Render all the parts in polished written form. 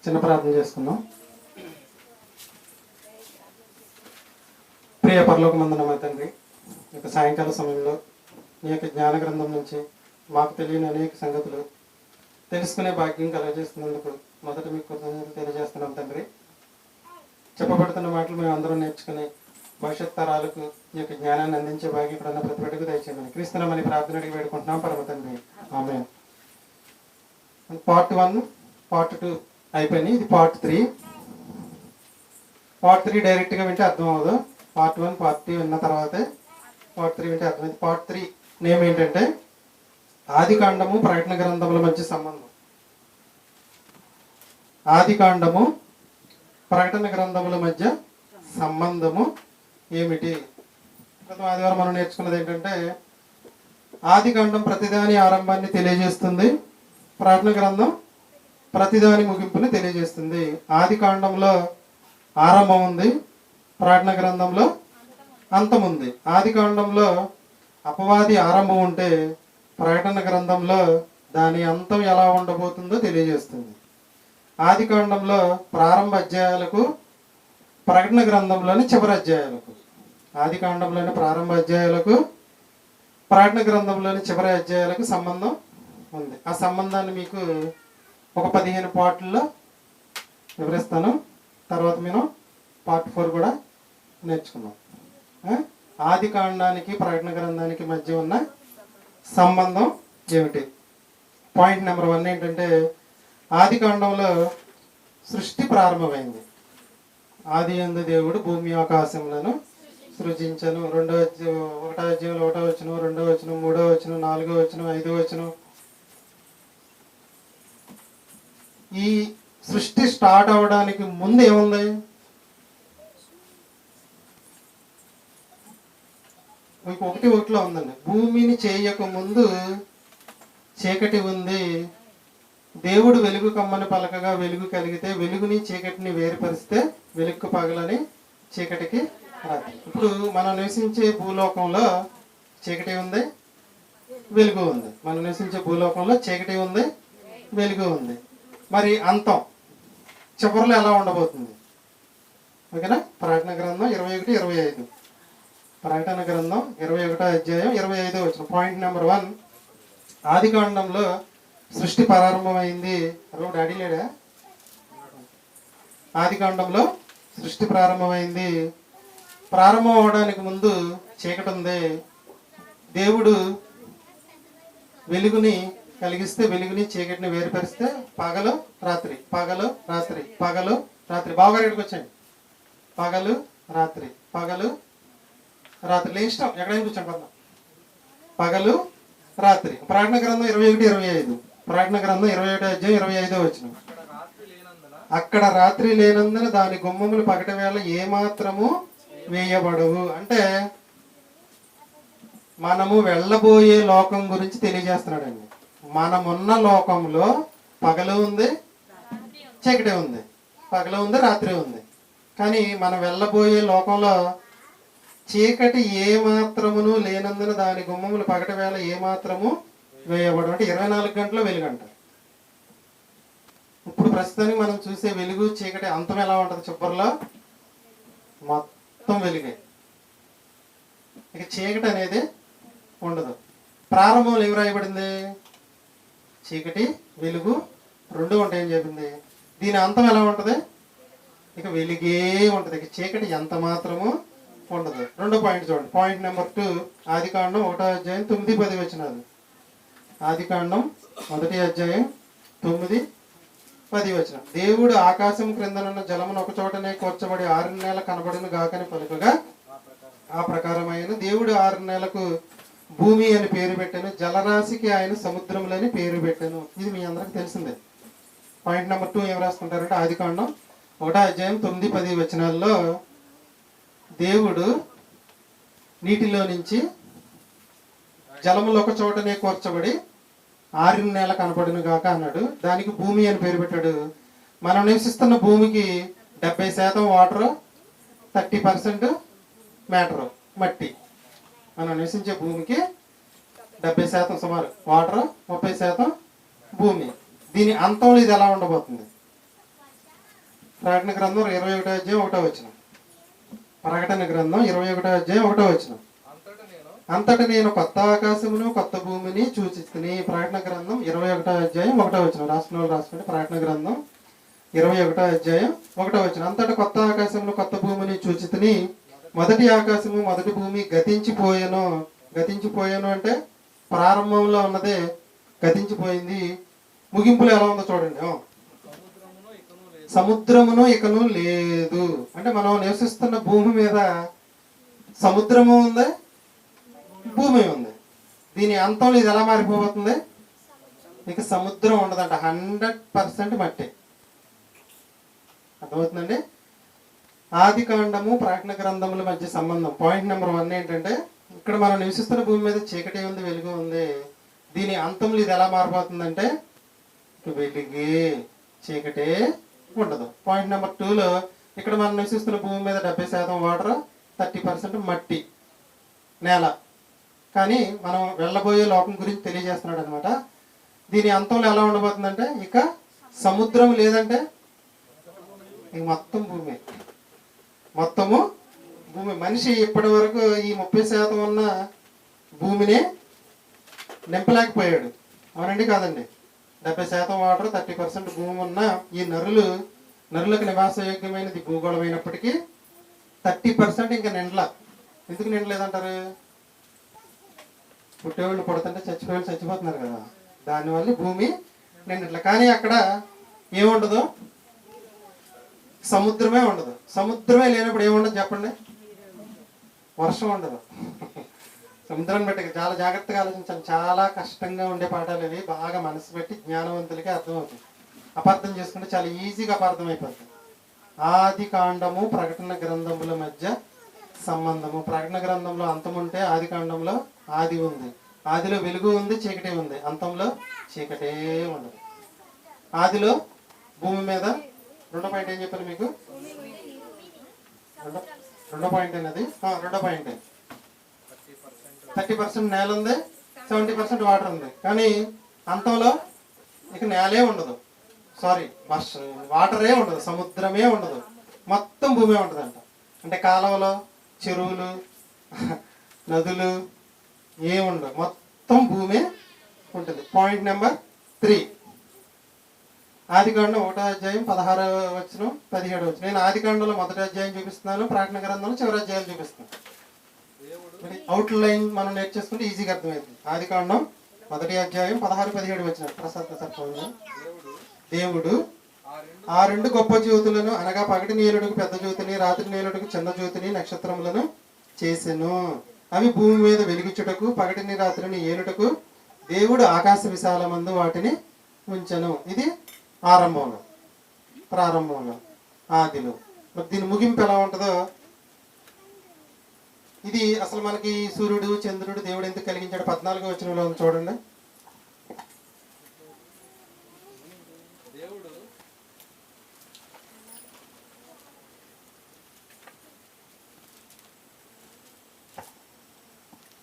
చిన్న ప్రార్థన చేసుకుందాం. ప్రియ పరలోకమందున మా తండ్రి, ఈ యొక్క సాయంకాల సమయంలో నీ యొక్క జ్ఞాన గ్రంథం నుంచి మాకు తెలియని అనేక సంగతులు తెలుసుకునే భాగ్యం కలగజేస్తున్నందుకు మొదట మీకు కృతజ్ఞతలు తెలియజేస్తున్నాం తండ్రి. చెప్పబడుతున్న మాటలు మేము అందరం నేర్చుకుని భవిష్యత్ తరాలకు ఈ యొక్క జ్ఞానాన్ని అందించే భాగ్యం ఇక్కడ ఉన్న ప్రతి బిడ్డకు దయచేయమని క్రీస్తునామని ప్రార్థన అడిగి వేడుకుంటున్నాం పరమ తండ్రి. ఆమేన్. పార్ట్ 1, పార్ట్ 2 అయిపోయినాయి. ఇది పార్ట్ 3. పార్ట్ 3 డైరెక్ట్గా వింటే అర్థం అవ్వదు. పార్ట్ 1, పార్ట్ 2 విన్న తర్వాతే పార్ట్ 3 వింటే అర్థమైంది. పార్ట్ 3 నేమ్ ఏంటంటే ఆది కాండము ప్రకటన గ్రంథముల మధ్య సంబంధం. ఆది కాండము ప్రకటన గ్రంథముల మధ్య సంబంధము ఏమిటి? ప్రథమ ఆదివారం మనం నేర్చుకున్నది ఏంటంటే ఆది కాండం ప్రతిదాని ఆరంభాన్ని తెలియజేస్తుంది, ప్రకటన గ్రంథం ప్రతిదాని ముగింపుని తెలియజేస్తుంది. ఆది కాండంలో ఆరంభం ఉంది, ప్రకటన గ్రంథంలో అంతం ఉంది. ఆది కాండంలో అపవాది ఆరంభం ఉంటే ప్రకటన గ్రంథంలో దాని అంతం ఎలా ఉండబోతుందో తెలియజేస్తుంది. ఆది కాండంలో ప్రారంభ అధ్యాయాలకు ప్రకటన గ్రంథంలోని చివరి అధ్యాయాలకు, ఆది కాండంలోని ప్రారంభ అధ్యాయాలకు ప్రకటన గ్రంథంలోని చివరి అధ్యాయాలకు సంబంధం ఉంది. ఆ సంబంధాన్ని మీకు ఒక 15 పార్ట్లలో వివరిస్తాను. తర్వాత మేము పార్ట్ 4 కూడా నేర్చుకున్నాం. ఆది కాండానికి ప్రకటన గ్రంథానికి మధ్య ఉన్న సంబంధం ఏమిటి? పాయింట్ నెంబర్ 1 ఏంటంటే ఆది కాండంలో సృష్టి ప్రారంభమైంది. ఆది యందు దేవుడు భూమి ఆకాశములను సృజించను. 1వ అధ్యాయంలో 1వ వచనం, 2వ వచనం, 3వ వచనం, 4వ వచనం, 5వ వచనం. ఈ సృష్టి స్టార్ట్ అవడానికి ముందు ఏముంది? 1:1 ఉందండి. భూమిని చేయక ముందు చీకటి ఉంది. దేవుడు వెలుగు కమ్మని పలకగా వెలుగు కలిగితే వెలుగుని చీకటిని వేరుపరిస్తే వెలుగు పగలని చీకటికి రాత్రి. ఇప్పుడు మనం నివసించే భూలోకంలో చీకటి ఉంది, వెలుగు ఉంది. మనం నివసించే భూలోకంలో చీకటి ఉంది, వెలుగు ఉంది. మరి అంతం చివరిలో ఎలా ఉండబోతుంది? ఓకేనా? ప్రకటన గ్రంథం 21, 25. ప్రకటన గ్రంథం 21వ అధ్యాయం 25వ వచనం. పాయింట్ నెంబర్ 1, ఆది కాండంలో సృష్టి ప్రారంభమైంది. డాడీ లేడా? ఆది కాండంలో సృష్టి ప్రారంభమైంది. ప్రారంభం అవడానికి ముందు చీకటి ఉంది. దేవుడు వెలుగుని కలిగిస్తే వెలుగుని చీకటిని వేరుపరిస్తే పగలు రాత్రి, పగలు రాత్రి, పగలు రాత్రి. బావగారు ఇక్కడికి వచ్చాయండి. పగలు రాత్రి, పగలు రాత్రి. ఇష్టం ఎక్కడైనా కూర్చోండి కొందాం. పగలు రాత్రి. ప్రకటన గ్రంథం 21, 25. ప్రకటన గ్రంథం 21వ అధ్యాయం 25వ వచనం. అక్కడ రాత్రి లేనందున దాని గుమ్మములు పగటి వేళ ఏమాత్రము వేయబడవు. అంటే మనము వెళ్ళబోయే లోకం గురించి తెలియజేస్తున్నాడండి. మనమున్న లోకంలో పగలు ఉంది, చీకటి ఉంది. పగలు ఉంది, రాత్రి ఉంది. కానీ మనం వెళ్ళబోయే లోకంలో చీకటి ఏమాత్రమును లేనందున దాని గుమ్మములు పగటి వేళ ఏమాత్రము వేయబడు. అంటే 24 గంటలు వెలుగంట. ఇప్పుడు ప్రస్తుతానికి మనం చూసే వెలుగు చీకటి అంతం ఎలా ఉంటుంది? చివరిలో మొత్తం వెలుగే. ఇక చీకటి అనేది ఉండదు. ప్రారంభంలో ఏమి రాయబడింది? చీకటి వెలుగు 2 ఉంటాయని చెప్పింది. దీని అంతం ఎలా ఉంటుంది? ఇక వెలుగే ఉంటుంది. ఇక చీకటి ఎంత మాత్రము ఉండదు. 2వ పాయింట్ చూడండి. పాయింట్ నెంబర్ 2, ఆది కాండం 1వ అధ్యాయం 9, 10 వచనాలు. ఆది కాండం 1వ అధ్యాయం 9, 10 వచనం. దేవుడు ఆకాశం క్రిందనున్న జలమును ఒక చోటనే కూర్చబడి 6 నెలల కనబడును గాకని పలుకగా ఆ ప్రకారమైన దేవుడు 6 నెలలకు భూమి అని పేరు పెట్టాను, జలరాశికి ఆయన సముద్రములని పేరు పెట్టాను. ఇది మీ అందరికి తెలిసిందే. పాయింట్ నెంబర్ 2 ఏం రాసుకుంటారంటే ఆది కాండం 1వ అధ్యాయం 9, 10 వచనాల్లో దేవుడు నీటిలో నుంచి జలములు ఒక చోటనే కూర్చబడి 6 నెలల కనపడును గాక అన్నాడు. దానికి భూమి అని పేరు పెట్టాడు. మనం నివసిస్తున్న భూమికి 70% వాటర్, 30% మ్యాటర్, మట్టి. మనం నివసించే భూమికి 70% సుమారు వాటర్, 30% భూమి. దీని అంతంలో ఇది ఎలా ఉండబోతుంది? ప్రకటన గ్రంథం 21వ అధ్యాయం 1వ వచనం. ప్రకటన గ్రంథం 21వ అధ్యాయం 1వ వచనం. అంతటా నేను కొత్త ఆకాశమును కొత్త భూమిని చూచితిని. ప్రకటన గ్రంథం 21వ అధ్యాయం 1వ వచనం. రాసిన వాళ్ళు రాసుకోండి. ప్రకటన గ్రంథం 21వ అధ్యాయం 1వ వచనం. అంతటా కొత్త ఆకాశమును కొత్త భూమిని చూచితిని. మొదటి ఆకాశము మొదటి భూమి గతించిపోయాను. గతించిపోయాను అంటే ప్రారంభంలో ఉన్నదే గతించిపోయింది. ముగింపులో ఎలా ఉందో చూడండి. సముద్రమును ఇకను లేదు. అంటే మనం నివసిస్తున్న భూమి మీద సముద్రము ఉంది, భూమి ఉంది. దీని అంతంలో ఇది ఎలా మారిపోతుంది? ఇక సముద్రం ఉండదంట. 100% మట్టి. అర్థమవుతుందండి? ఆది కాండము ప్రకటన గ్రంథముల మధ్య సంబంధం. పాయింట్ నెంబర్ 1 ఏంటంటే, ఇక్కడ మనం నివసిస్తున్న భూమి మీద చీకటి ఉంది, వెలుగు ఉంది. దీని అంతంలో ఇది ఎలా మారిపోతుందంటే వెలుగే, చీకటే ఉండదు. పాయింట్ నెంబర్ 2లో ఇక్కడ మనం నివసిస్తున్న భూమి మీద 70% వాటర్, 30% మట్టి నేల. కానీ మనం వెళ్ళబోయే లోకం గురించి తెలియజేస్తున్నాడు అనమాట. దీని అంతంలో ఎలా ఉండబోతుందంటే ఇక సముద్రం లేదంటే ఇక మొత్తం భూమి, మొత్తము భూమి. మనిషి ఇప్పటి వరకు ఈ 30% ఉన్న భూమిని నింపలేకపోయాడు. అవునండి కాదండి? 70% వాటర్, 30% భూమి ఉన్న ఈ నరులకు నివాసయోగ్యమైనది భూగోళం అయినప్పటికీ 30% ఇంకా నిండల. ఎందుకు నిండలేదంటారు? పుట్టేవాళ్ళు పుడుతుంటే చచ్చిపోయేవాళ్ళు చచ్చిపోతున్నారు కదా, దానివల్ల భూమి నిండట్ల. కానీ అక్కడ ఏముండదు? సముద్రమే ఉండదు. సముద్రమే లేనప్పుడు ఏముండదు చెప్పండి? వర్షం ఉండదు. సముద్రాన్ని బట్టి చాలా జాగ్రత్తగా ఆలోచించాలి. చాలా కష్టంగా ఉండే పాఠాలు ఇవి. బాగా మనసు పెట్టి జ్ఞానవంతులకి అర్థమవుతుంది. అపార్థం చేసుకుంటే చాలా ఈజీగా అపార్థం అయిపోతుంది. ఆది కాండము ప్రకటన గ్రంథముల మధ్య సంబంధము. ప్రకటన గ్రంథంలో అంతం ఉంటే ఆది కాండంలో ఆది ఉంది. ఆదిలో వెలుగు ఉంది, చీకటి ఉంది. అంతంలో చీకటే ఉండదు. ఆదిలో భూమి మీద రెండో పాయింట్ ఏం చెప్పాను మీకు? రెండో పాయింట్ అనేది 30% నేల ఉంది, 70% వాటర్ ఉంది. కానీ అంతంలో ఇక నేలే ఉండదు. వాటరే ఉండదు, సముద్రమే ఉండదు, మొత్తం భూమి ఉంటుందంట. అంటే కాలువలో చెరువులు నదులు ఏముండవు, మొత్తం భూమి ఉంటుంది. పాయింట్ నెంబర్ 3 ఆదికాండం 1వ అధ్యాయం 16వ వచనం 17వ వచనం. నేను ఆదికాండంలో మొదటి అధ్యాయం చూపిస్తున్నాను, ప్రకటన గ్రంథంలో చివరి అధ్యాయాలు చూపిస్తున్నాను. అవుట్ లైన్ మనం నేర్చేసుకుంటే ఈజీగా అర్థమవుతుంది. ఆదికాండం 1వ అధ్యాయం 16-17 వచనం. ప్రసాద్ సర్పంచ్. దేవుడు ఆ 2 గొప్ప జ్యోతులను అనగా పగటి నీలుడుకు పెద్ద జ్యోతిని, రాత్రి నీలుడుకు చిన్న జ్యోతిని, నక్షత్రములను చేసెను. అవి భూమి మీద వెలిగించుటకు, పగటిని రాత్రిని ఏలుటకు దేవుడు ఆకాశ విశాలమందు వాటిని ఉంచెను. ఇది ఆరంభంలో, ప్రారంభంలో, ఆదిలో. మరి దీని ముగింపు ఎలా ఉంటుందో, ఇది అసలు మనకి సూర్యుడు చంద్రుడు దేవుడు ఎందుకు కలిగించాడు 14వ వచనంలో చూడండి.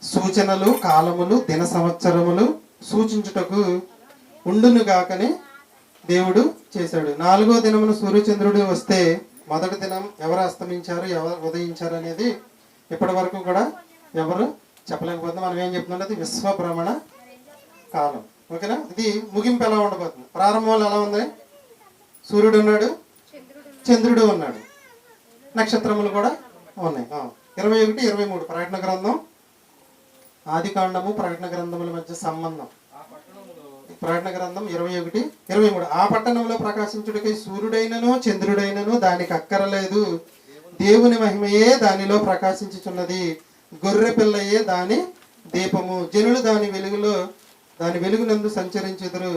సూచనలు, కాలములు, దిన సంవత్సరములు సూచించుటకు ఉండును గాకని దేవుడు చేశాడు. 4వ దినమున సూర్యచంద్రుడు వస్తే మొదటి దినం ఎవరు అస్తమించారు, ఎవరు ఉదయించారు అనేది ఇప్పటి వరకు కూడా ఎవరు చెప్పలేకపోతుంది. మనం ఏం చెప్తుంటే అది విశ్వభ్రమణ కాలం. ఓకేనా? ఇది ముగింపు ఎలా ఉండబోతుంది? ప్రారంభంలో ఎలా ఉంది? సూర్యుడు ఉన్నాడు, చంద్రుడు ఉన్నాడు, నక్షత్రములు కూడా ఉన్నాయి. 21, 23 ప్రకటన గ్రంథం. ఆది కాండము ప్రకటన గ్రంథముల మధ్య సంబంధం. ప్రకటన గ్రంథం 21, 23. ఆ పట్టణంలో ప్రకాశించుటకై సూర్యుడైనను చంద్రుడైనను దానికి అక్కరలేదు. దేవుని మహిమయే దానిలో ప్రకాశించుచున్నది. గొర్రె పిల్లయే దాని దీపము. జనులు దాని వెలుగునందు సంచరించుదురు.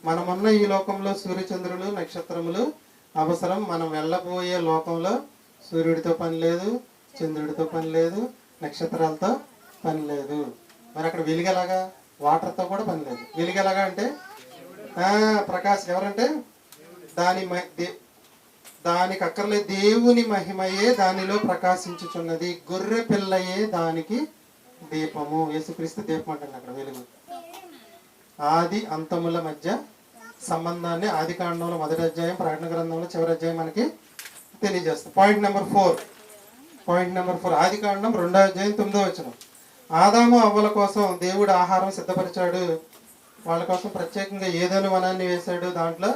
మనమున్న ఈ లోకంలో సూర్యచంద్రులు నక్షత్రములు అవసరం. మనం వెళ్ళబోయే లోకంలో సూర్యుడితో పని లేదు, చంద్రుడితో పని లేదు, నక్షత్రాలతో పని లేదు. మరి అక్కడ వెలుగెలాగా? వాటర్తో కూడా పని లేదు. వెలుగెలాగా అంటే ప్రకాశం ఎవరంటే దానికి అక్కర్లేదు. దేవుని మహిమయే దానిలో ప్రకాశించుచున్నది. గొర్రె పిల్లయే దానికి దీపము. యేసుక్రీస్తు దీపం అంటుంది అక్కడ వెలుగు. ఆది అంతముల మధ్య సంబంధాన్ని ఆది కాండంలో మొదటి అధ్యాయం, ప్రకటన గ్రంథంలో చివరి అధ్యాయం మనకి తెలియజేస్తాం. పాయింట్ నెంబర్ 4 ఆది కాండం 2:9 ఆదాము అవ్వల కోసం దేవుడు ఆహారం సిద్ధపరిచాడు. వాళ్ళ కోసం ప్రత్యేకంగా ఏదైనా వనాన్ని వేశాడు. దాంట్లో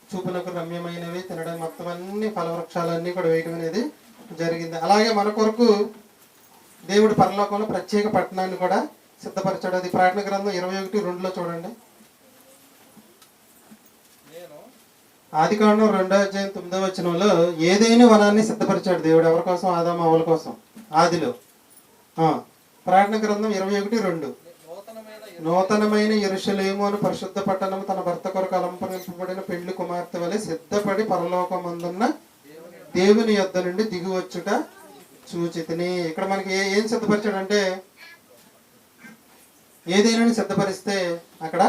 చూపునకు రమ్యమైనవి తినడం మొత్తం అన్ని ఫలవృక్షాలన్నీ కూడా వేయడం అనేది జరిగింది. అలాగే మన కొరకు దేవుడు పరలోకంలో ప్రత్యేక పట్టణాన్ని కూడా సిద్ధపరిచాడు. అది ప్రకటన గ్రంథం 21:2 చూడండి. ఆది కాండం 2:9 ఏదైనా వనాన్ని సిద్ధపరిచాడు దేవుడు. ఎవరి కోసం? ఆదాము అవ్వల కోసం. ఆదిలో ప్రకటన గ్రంథం 21:2 నూతనమైన యెరూషలేము అను పరిశుద్ధ పట్టణం తన భర్త కొరకు అలంకరింపబడిన పెళ్లి కుమార్తె వలె సిద్ధపడి పరలోకమందున్న దేవుని యొద్ద నుండి దిగి వచ్చుట చూచితిని. ఇక్కడ మనకి ఏం సిద్ధపరిచాడంటే, ఏదైనా సిద్ధపరిస్తే అక్కడ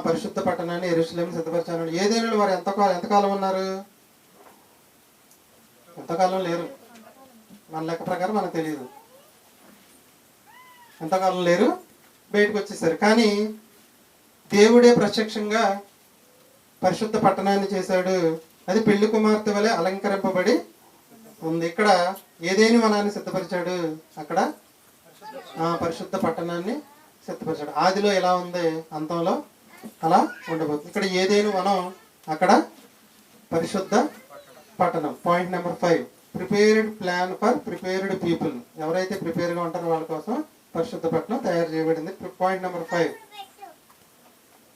పరిశుద్ధ పట్టణాన్ని యెరూషలేము సిద్ధపరిచాడు. ఏదైనా వారు ఎంతకాలం ఉన్నారు? ఎంతకాలం లేరు. మన లెక్క ప్రకారం మనకు తెలియదు ఎంతకాలం లేరు, బయటకు వచ్చేసారు. కానీ దేవుడే ప్రత్యక్షంగా పరిశుద్ధ పట్టణాన్ని చేశాడు. అది పెళ్లి కుమార్తె వలె అలంకరింపబడి ఉంది. ఇక్కడ ఏదేని వనాన్ని సిద్ధపరిచాడు, అక్కడ పరిశుద్ధ పట్టణాన్ని సిద్ధపరిచాడు. ఆదిలో ఎలా ఉంది, అంతంలో అలా ఉండబోతుంది. ఇక్కడ ఏదేని వనం, అక్కడ పరిశుద్ధ పట్టణం. Point number 5 prepared plan for prepared people. ఎవరైతే ప్రిపేర్గా ఉంటారో వాళ్ళ కోసం పరిశుద్ధ పట్టణం తయారు చేయబడింది. పాయింట్ నెంబర్ 5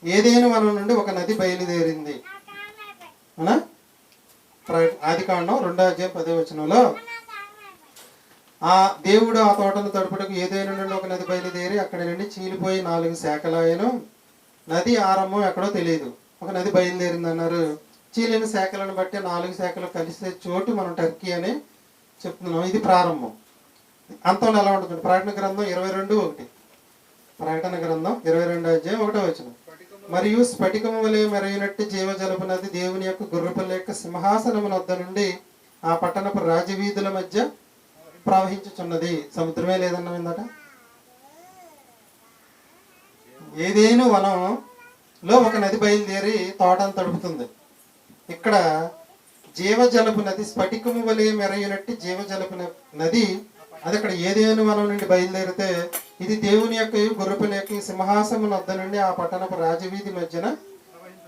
ఏదైనా వనం నుండి ఒక నది బయలుదేరింది. అవునా? ఆది కాండం 2:10 ఆ దేవుడు ఆ తోటను తడుపుటకు ఏదైనా నుండి ఒక నది బయలుదేరి అక్కడి నుండి చీలిపోయి 4 శాఖలాయను. నది ఆరంభం ఎక్కడో తెలియదు, ఒక నది బయలుదేరింది అన్నారు. చీలిన శాఖలను బట్టి 4 శాఖలు కలిసే చోటు మనం టర్కీ అని చెప్తున్నాం. ఇది ప్రారంభం. అంతంలో ఎలా ఉంటుంది? ప్రకటన గ్రంథం 22:1 ప్రకటన గ్రంథం 22:1 మరియు స్ఫటికము వలె మెరయినట్టు జీవజలపు నది దేవుని యొక్క గుర్రపిల్ల యొక్క సింహాసనము వద్ద నుండి ఆ పట్టణపు రాజవీధుల మధ్య ప్రవహించుచున్నది. సముద్రమే లేదన్న విందట. ఏదేను వనంలో ఒక నది బయలుదేరి తోటను తడుపుతుంది. ఇక్కడ జీవజలపు నది స్ఫటికము వలె మెరయినట్టు జీవజలపు నది, అది అక్కడ ఏదేను వనం నుండి బయలుదేరితే ఇది దేవుని యొక్క గొర్రెపిల్ల యొక్క సింహాసనం వద్ద నుండి ఆ పట్టణపు రాజవీధి మధ్యన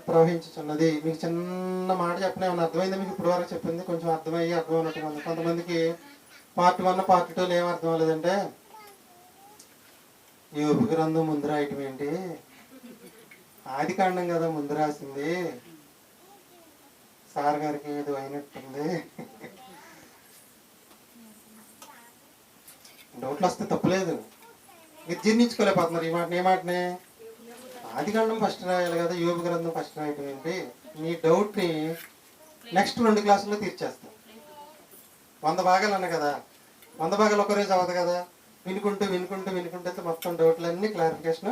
ప్రవహించుచున్నది. మీకు చిన్న మాట చెప్పిన ఏమన్నా అర్థమైంది? మీకు ఇప్పుడు వరకు చెప్పింది కొంచెం అర్థం అన్నట్టుగా ఉంది. కొంతమందికి పార్ట్ 1 పార్ట్ 2 ఏం అర్థం అవ్వలేదంటే, యోబు గ్రంథం ముందు రాయటం ఏంటి, ఆది కాండం కదా ముందు రాసింది, సార్ గారికి ఏదో అయినట్టుంది. డౌట్లు వస్తే తప్పులేదు, మీరు జీర్ణించుకోలేకపోతున్నారు ఈ మాటని. ఏ మాటనే? ఆది కాండం ఫస్ట్ రాయాలి కదా, యోబు గ్రంథం ఫస్ట్ రాయటం ఏంటి? మీ డౌట్ని నెక్స్ట్ 2 క్లాసుల్లో తీర్చేస్తాం. 100 భాగాలు అన్న కదా, 100 భాగాలు ఒకరోజు అవ్వదు కదా. వినుకుంటూ మొత్తం డౌట్లన్నీ క్లారిఫికేషన్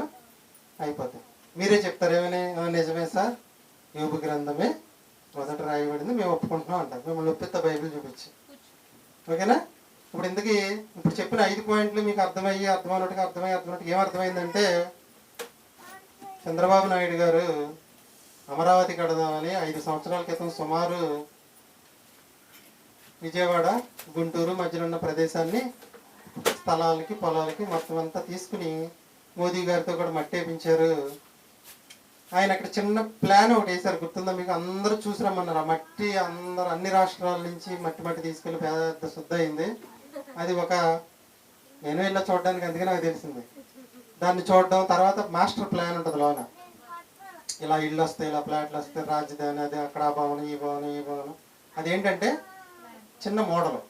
అయిపోతాయి. మీరే చెప్తారు ఏమని, నిజమే సార్ యోబు గ్రంథమే మొదట రాయబడింది, మేము ఒప్పుకుంటున్నాం అంటారు. మిమ్మల్ని ఒప్పిస్తా బైబిల్ చూపించి. ఓకేనా? ఇప్పుడు చెప్పిన 5 పాయింట్లు మీకు అర్థమైనట్టుగా ఏమర్థమైందంటే, చంద్రబాబు నాయుడు గారు అమరావతి కడదామని 5 సంవత్సరాల క్రితం సుమారు విజయవాడ గుంటూరు మధ్యలో ఉన్న ప్రదేశాన్ని స్థలాలకి పొలాలకి మొత్తం అంతా తీసుకుని మోదీ గారితో కూడా మట్టి వేయించారు. ఆయన అక్కడ చిన్న ప్లాన్ ఒకటి వేశారు, గుర్తుందా మీకు? అందరూ చూసి రమ్మన్నారు. ఆ మట్టి అన్ని రాష్ట్రాల నుంచి మట్టి తీసుకెళ్ళి పెద్ద శుద్ధ అయింది. అది నేను ఇలా చూడడానికి అందుకే నాకు తెలిసింది. దాన్ని చూడడం తర్వాత మాస్టర్ ప్లాన్ ఉంటుంది లోన, ఇలా ఇళ్ళు వస్తాయి, ఇలా ఫ్లాట్లు వస్తాయి, రాజధాని అది, అక్కడ ఆ భవనం ఈ భవనం. అదేంటంటే చిన్న మోడలు.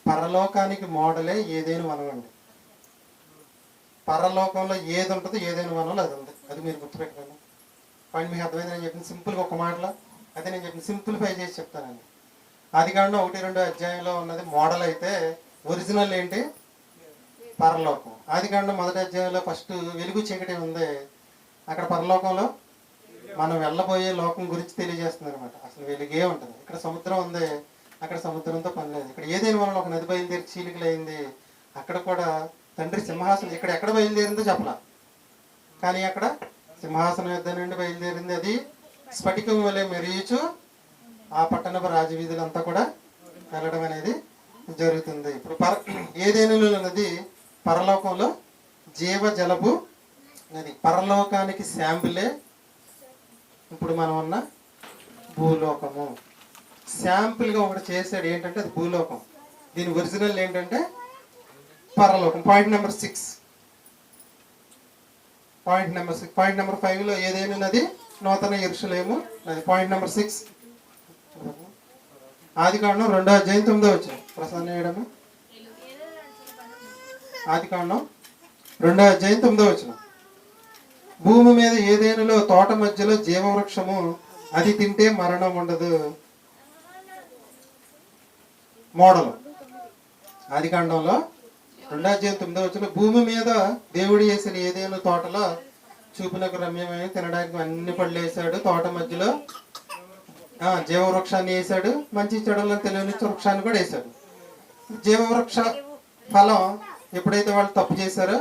పరలోకానికి మోడలే ఏదైనా వనం అండి. పరలోకంలో ఏది ఉంటుందో ఏదైనా వనంలో అది ఉంది. అది మీరు గుర్తుపెట్టుకోండి. కానీ మీకు అర్థమైంది నేను చెప్పిన సింపుల్గా ఒక మాటలో, అదే నేను చెప్పిన సింప్లిఫై చేసి చెప్తానండి. ఆదికాండం 1-2 ఉన్నది మోడల్ అయితే, ఒరిజినల్ ఏంటి? పరలోకం. ఆదికాండం 1 ఫస్ట్ వెలుగు చీకటి ఉంది. అక్కడ పరలోకంలో మనం వెళ్ళబోయే లోకం గురించి తెలియజేస్తుంది అనమాట. అసలు వెలుగే ఉంటుంది. ఇక్కడ సముద్రం ఉంది, అక్కడ సముద్రంతో పని లేదు. ఇక్కడ ఏదైనా వనంలో ఒక నది బయలుదేరి చీలికలైంది. అక్కడ కూడా తండ్రి సింహాసనం, ఇక్కడ ఎక్కడ బయలుదేరిందో చెప్పలా, కానీ అక్కడ సింహాసనం యుద్ధ నుండి బయలుదేరింది. అది స్ఫటికం వలె మెరియుచు ఆ పట్టణపు రాజవీధులంతా కూడా వెళ్ళడం అనేది జరుగుతుంది. ఇప్పుడు ఏదేనులు నది పరలోకంలో జీవజలపు నది. పరలోకానికి శాంపులే ఇప్పుడు మనం ఉన్న భూలోకము. శాంపుల్గా ఒకటి చేశాడు, ఏంటంటే అది భూలోకం. దీని ఒరిజినల్ ఏంటంటే పరలోకం. Point number 6. పాయింట్ నెంబర్ 5లో ఏదేను నది నూతన యెరూషలేము నది. పాయింట్ నెంబర్ 6 ఆదికాండం 2వ అధ్యాయం 9వ వచనం. ప్రసన్న చేయడము. ఆదికాండం 2వ అధ్యాయం 9వ వచనం. భూమి మీద ఏదేనులో తోట మధ్యలో జీవవృక్షము, అది తింటే మరణం ఉండదు. మోడల్ ఆదికాండంలో 2వ అధ్యాయం 9వ వచనం. భూమి మీద దేవుడు చేసిన ఏదేను తోటలో చూపునకు రమ్యమైన తినడానికి అన్ని పళ్ళు వేసాడు. తోట మధ్యలో జీవవృక్షాన్ని వేసాడు. మంచి చెడులను తెలియనిచ్చే వృక్షాన్ని కూడా వేసాడు. జీవవృక్ష ఫలం ఎప్పుడైతే వాళ్ళు తప్పు చేశారో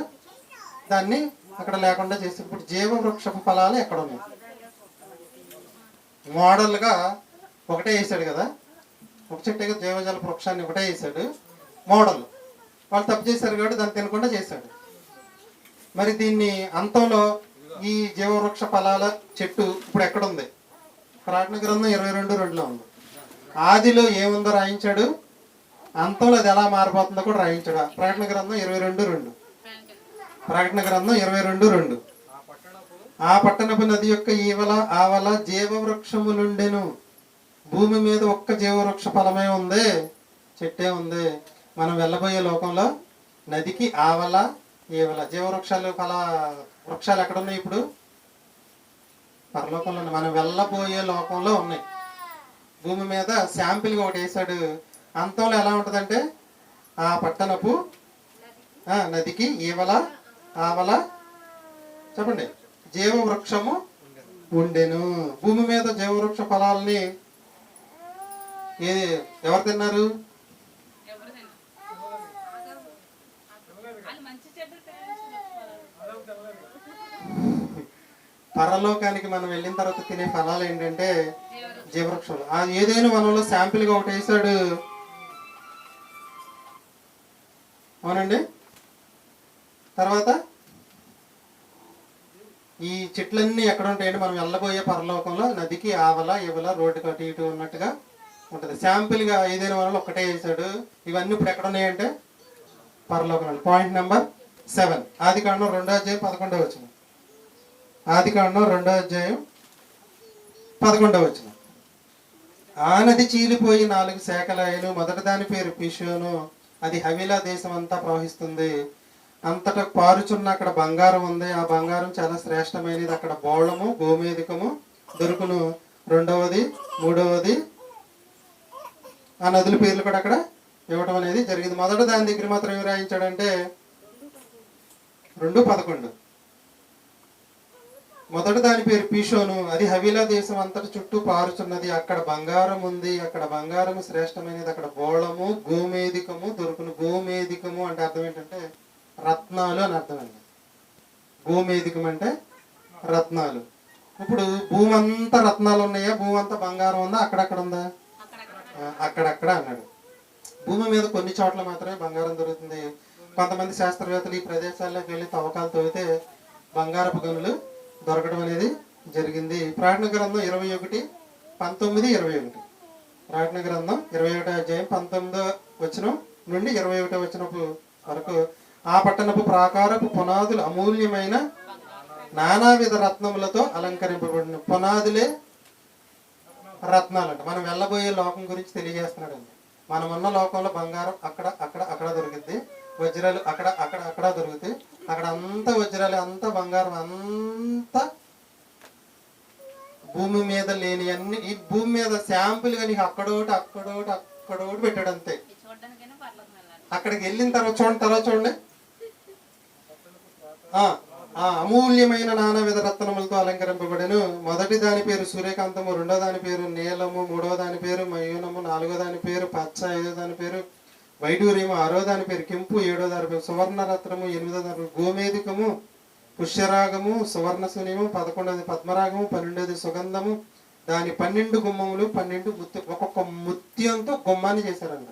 దాన్ని అక్కడ లేకుండా చేశారు. ఇప్పుడు జీవవృక్ష ఫలాలు ఎక్కడ ఉన్నాయి? మోడల్గా ఒకటే వేసాడు కదా, ఒక చెట్టుగా జీవజల వృక్షాన్ని ఒకటే వేసాడు మోడల్. వాళ్ళు తప్పు చేశారు కాబట్టి దాన్ని తినకుండా చేశాడు. మరి దీన్ని అంతంలో ఈ జీవవృక్ష ఫలాల చెట్టు ఇప్పుడు ఎక్కడుంది? ప్రకటన గ్రంథం 22:2లో ఉంది. ఆదిలో ఏముందో రాయించాడు, అంతంలో అది ఎలా మారిపోతుందో కూడా రాయించాడు. ప్రకటన గ్రంథం 22:2. ప్రకటన గ్రంథం 22:2. ఆ పట్టణపు నది యొక్క ఈవల ఆవల జీవవృక్షములుండెను. భూమి మీద ఒక్క జీవవృక్ష ఫలమే ఉంది, చెట్టే ఉంది. మనం వెళ్ళబోయే లోకంలో నదికి ఆవల ఈవల జీవవృక్షాలు వృక్షాలు ఎక్కడున్నాయి? ఇప్పుడు పరలోకంలో ఉన్నాయి. మనం వెళ్ళబోయే లోకంలో ఉన్నాయి. భూమి మీద శాంపిల్గా ఒకటి వేసాడు. అంతంలో ఎలా ఉంటుందంటే ఆ పట్టణపు నదికి ఈవల ఆవల చెప్పండి జీవవృక్షము ఉండెను. భూమి మీద జీవవృక్ష ఫలాలని ఎవరు తిన్నారు? పరలోకానికి మనం వెళ్ళిన తర్వాత తినే ఫలాలు ఏంటంటే జీవవృక్షాలు. అది ఏదైనా వనంలో శాంపిల్గా ఒకటి వేసాడు. అవునండి. తర్వాత ఈ చెట్లన్నీ ఎక్కడ ఉంటాయండి? మనం వెళ్ళబోయే పరలోకంలో నదికి ఆవల ఈవల రోడ్డుకి అటు ఇటు ఉన్నట్టుగా ఉంటుంది. శాంపిల్గా ఏదైనా వనంలో ఒక్కటే వేసాడు. ఇవన్నీ ఇప్పుడు ఎక్కడ ఉన్నాయంటే పరలోకంలో. పాయింట్ నెంబర్ 7 ఆదికాండం 2వ అధ్యాయం 11వ వచనం. ఆదికాండం 2వ అధ్యాయం 11వ వచనం. ఆ నది చీలిపోయి 4 శాఖలైన. మొదటి దాని పేరు పిషోను, అది హవిలా దేశం అంతా ప్రవహిస్తుంది. అంతటా పారుచున్న అక్కడ బంగారం ఉంది. ఆ బంగారం చాలా శ్రేష్టమైనది. అక్కడ బోళము గోమేధికము దొరుకును. 2వది 3వది ఆ నదుల పేర్లు కూడా అక్కడ ఇవ్వటం అనేది జరిగింది. మొదట దాని దగ్గర మాత్రం ఏమి రాయించాడంటే 2:11. మొదట దాని పేరు పీషోను, అది హవిలా దేశం అంతటి చుట్టూ పారుచున్నది. అక్కడ బంగారం ఉంది. అక్కడ బంగారము శ్రేష్టమైనది. అక్కడ బోళము గోమేధికము దొరుకును. గోమేధికము అంటే అర్థం ఏంటంటే రత్నాలు అని అర్థమండి. గోమేధికం అంటే రత్నాలు. ఇప్పుడు భూమి అంతా రత్నాలు ఉన్నాయా? భూమి అంతా బంగారం ఉందా? అక్కడక్కడ ఉందా? అక్కడక్కడ అన్నాడు. భూమి మీద కొన్ని చోట్ల మాత్రమే బంగారం దొరుకుతుంది. కొంతమంది శాస్త్రవేత్తలు ఈ ప్రదేశాల్లోకి వెళ్ళి తవ్వకాలు తవ్వితే బంగారపు గనులు దొరకడం అనేది జరిగింది. ప్రకటన గ్రంథం 21:19-21. ప్రకటన గ్రంథం 21వ అధ్యాయం 19వ వచనం నుండి 21వ వచనం వరకు. ఆ పట్టణపు ప్రాకారపు పునాదులు అమూల్యమైన నానావిధ రత్నములతో అలంకరింపబడిన. పునాదులే రత్నాలంట. మనం వెళ్ళబోయే లోకం గురించి తెలియజేస్తున్నాడు అండి. మనం ఉన్న లోకంలో బంగారం అక్కడ అక్కడ అక్కడ దొరుకుద్ది, వజ్రాలు అక్కడ అక్కడ అక్కడ దొరుకుతాయి. అక్కడ అంతా వజ్రాలు, అంతా బంగారం, అంతా భూమి మీద లేని అన్ని ఈ భూమి మీద శాంపుల్ గా నీకు అక్కడోటి అక్కడోటి అక్కడోటి పెట్టాడు అంతే. అక్కడికి వెళ్ళిన తర్వాత చూడండి అమూల్యమైన నానావిధ రత్నములతో అలంకరింపబడెను. మొదటి దాని పేరు సూర్యకాంతము, 2వ దాని పేరు నీలము, 3వ దాని పేరు మయూనము, 4వ దాని పేరు పచ్చ, 5వ దాని పేరు వైడూర్యము, 6వ దాని పేరు కెంపు, 7వ దాని పేరు సువర్ణ రత్నము, 8వ దాని పేరు గోమేధికము, పుష్యరాగము, సువర్ణ శూన్యము, 11వది పద్మరాగము, 12వది సుగంధము, దాని 12 గుమ్మములు 12 ఒక్కొక్క ముత్యంతో గుమ్మాన్ని చేశారంట.